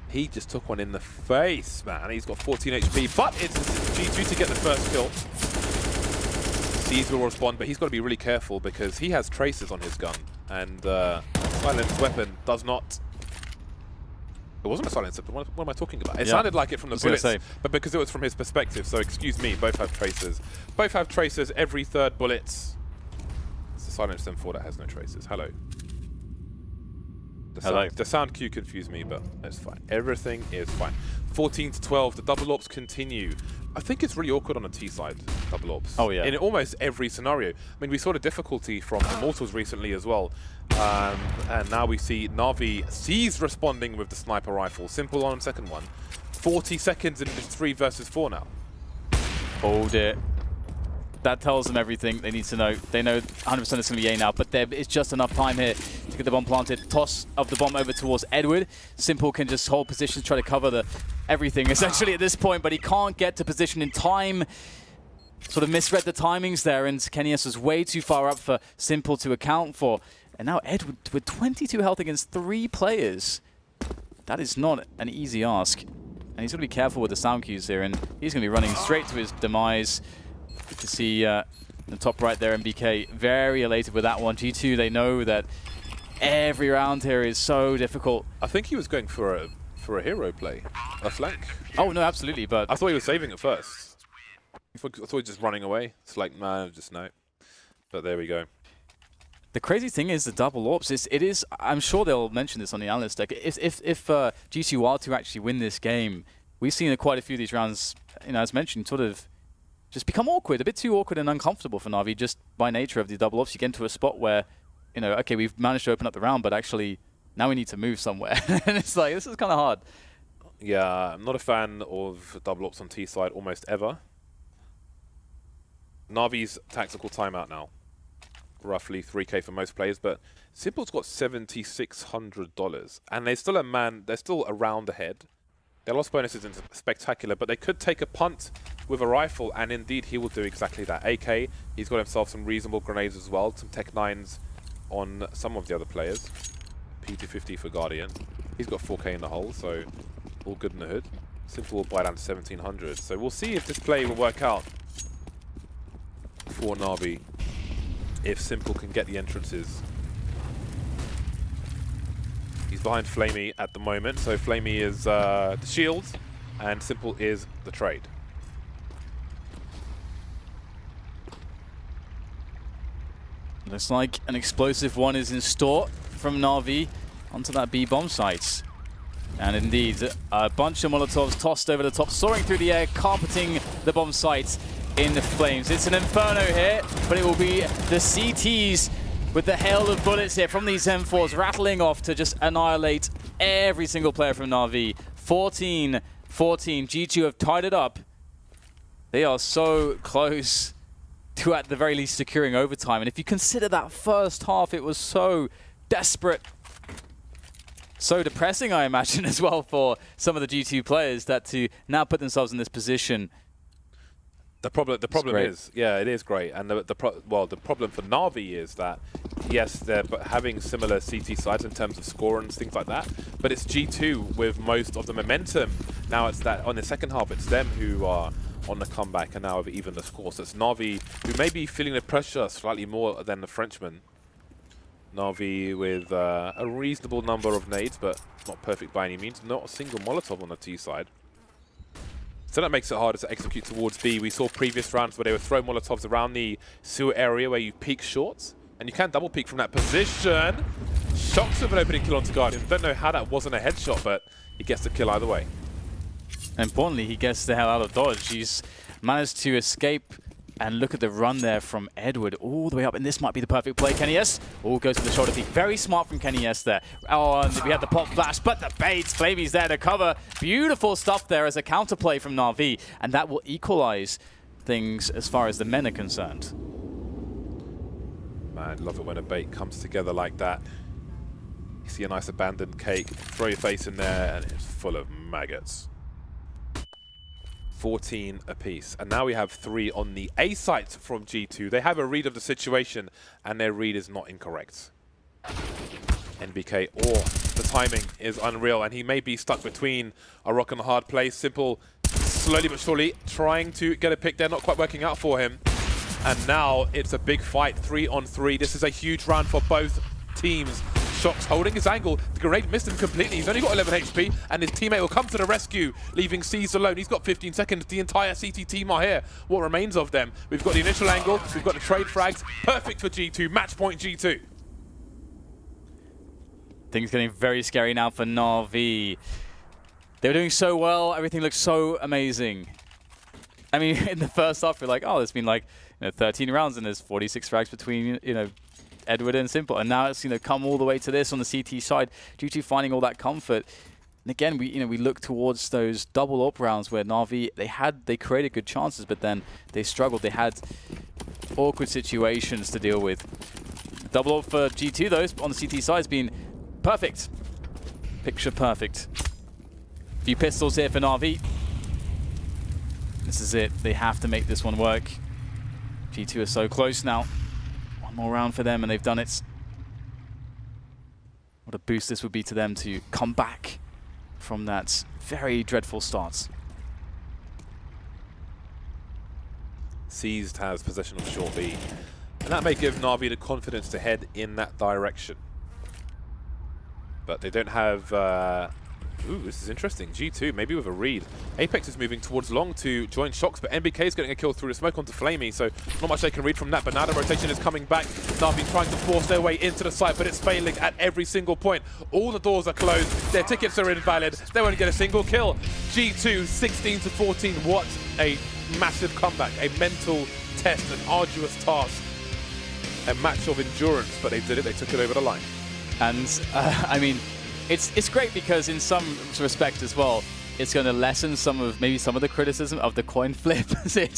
He just took one in the face, man. He's got 14 HP, but it's G2 to get the first kill. Seized will respond, but he's got to be really careful because he has traces on his gun, and silenced weapon does not. It wasn't a silencer, but what am I talking about? It sounded like it from the bullets, but because it was from his perspective, so excuse me, both have tracers. Both have tracers every 3rd bullet. It's the silenced M4 that has no tracers. Hello. The sound cue confused me, but it's fine. Everything is fine. 14 to 12, the double AWPs continue. I think it's really awkward on the T side, double AWPs. Oh yeah. In almost every scenario. I mean, we saw the difficulty from Immortals recently as well. And now we see Na'Vi Seized responding with the sniper rifle. Simple on second one. 40 seconds and it's 3 versus 4 now. Hold it. That tells them everything they need to know. They know 100% it's going to be A now, but there is just enough time here to get the bomb planted. Toss of the bomb over towards Edward. Simple can just hold positions, try to cover everything essentially at this point, but he can't get to position in time. Sort of misread the timings there, and Kenius was way too far up for Simple to account for. And now Edward with 22 health against 3 players. That is not an easy ask. And he's going to be careful with the sound cues here, and he's going to be running straight to his demise. Good to see the top right there, MBK very elated with that one. G2, they know that every round here is so difficult. I think he was going for a hero play, a flank. Oh no, absolutely, but I thought he was saving it first. I thought he was just running away. It's like, man, just no. But there we go. The crazy thing is the double AWPs. It is. I'm sure they'll mention this on the analyst deck. If G2 are to actually win this game, we've seen quite a few of these rounds, you know, as mentioned, sort of just become awkward, a bit too awkward and uncomfortable for Na'Vi just by nature of the double AWPs. You get into a spot where, you know, okay, we've managed to open up the round, but actually now we need to move somewhere. And it's like, this is kind of hard. Yeah, I'm not a fan of double ops on T side almost ever. Navi's tactical timeout now. Roughly 3K for most players, but Simple's got $7,600. And they're still around ahead. Their loss bonus isn't spectacular, but they could take a punt with a rifle, and indeed he will do exactly that. AK, he's got himself some reasonable grenades as well, some Tech 9s on some of the other players. P250 for Guardian. He's got 4K in the hole, so all good in the hood. Simple will buy down to 1,700. So we'll see if this play will work out for Navi, if Simple can get the entrances. He's behind Flamey at the moment, so Flamey is the shields, and Simple is the trade. Looks like an explosive one is in store from Navi onto that B bomb site. And indeed, a bunch of Molotovs tossed over the top, soaring through the air, carpeting the bomb site in the flames. It's an inferno here, but it will be the CTs with the hail of bullets here from these M4s rattling off to just annihilate every single player from Navi. 14-14, G2 have tied it up. They are so close to at the very least securing overtime. And if you consider that first half, it was so desperate, so depressing, I imagine, as well for some of the G2 players, that to now put themselves in this position. The problem is, yeah, it is great, and the problem for Navi is that yes, they're having similar CT sides in terms of score and things like that, but it's G2 with most of the momentum. Now it's that on the second half, it's them who are on the comeback and now have even the score. So it's Navi who may be feeling the pressure slightly more than the Frenchman. Navi with a reasonable number of nades, but not perfect by any means. Not a single Molotov on the T side. So that makes it harder to execute towards B. We saw previous rounds where they would throw Molotovs around the sewer area where you peek shorts, and you can double peek from that position. Shocks with an opening kill onto Guardian. Don't know how that wasn't a headshot, but he gets the kill either way. Importantly, he gets the hell out of dodge. He's managed to escape, and look at the run there from Edward all the way up, and this might be the perfect play. Kenny S. Oh, goes for the shoulder peek. Very smart from Kenny S there. Oh, and we had the pop flash, but the baits. Flamey's there to cover. Beautiful stuff there as a counterplay from Navi, and that will equalize things as far as the men are concerned. Man, love it when a bait comes together like that. You see a nice abandoned cake, throw your face in there, and it's full of maggots. 14 apiece. And now we have 3 on the A site from G2. They have a read of the situation, and their read is not incorrect. NBK, the timing is unreal, and he may be stuck between a rock and a hard place. Simple, slowly but surely, trying to get a pick there, not quite working out for him. And now it's a big fight, 3 on 3. This is a huge round for both teams. Shocks holding his angle. The grenade missed him completely. He's only got 11 HP, and his teammate will come to the rescue, leaving C's alone. He's got 15 seconds. The entire CT team are here. What remains of them? We've got the initial angle. We've got the trade frags. Perfect for G2. Match point G2. Things getting very scary now for Navi. They were doing so well. Everything looked so amazing. I mean, in the first half, we're like, oh, there's been like 13 rounds, and there's 46 frags between, Edward and Simple, and now it's come all the way to this on the CT side due to finding all that comfort. And again, we look towards those double up rounds where Navi they created good chances, but then they struggled. They had awkward situations to deal with. Double up for G2 though on the CT side has been perfect, picture perfect. Few pistols here for Navi. This is it. They have to make this one work. G2 are so close now. More round for them, and they've done it. What a boost this would be to them to come back from that very dreadful start. Seized has possession of short B, and that may give Navi the confidence to head in that direction. But they don't have... Ooh, this is interesting. G2, maybe with a read. Apex is moving towards long to join Shocks, but NBK is getting a kill through the smoke onto Flamey, so not much they can read from that. But now the rotation is coming back. Navi trying to force their way into the site, but it's failing at every single point. All the doors are closed. Their tickets are invalid. They won't get a single kill. G2, 16-14. What a massive comeback. A mental test, an arduous task. A match of endurance, but they did it. They took it over the line. And I mean, it's great because in some respect as well, it's going to lessen maybe some of the criticism of the coin flip situation.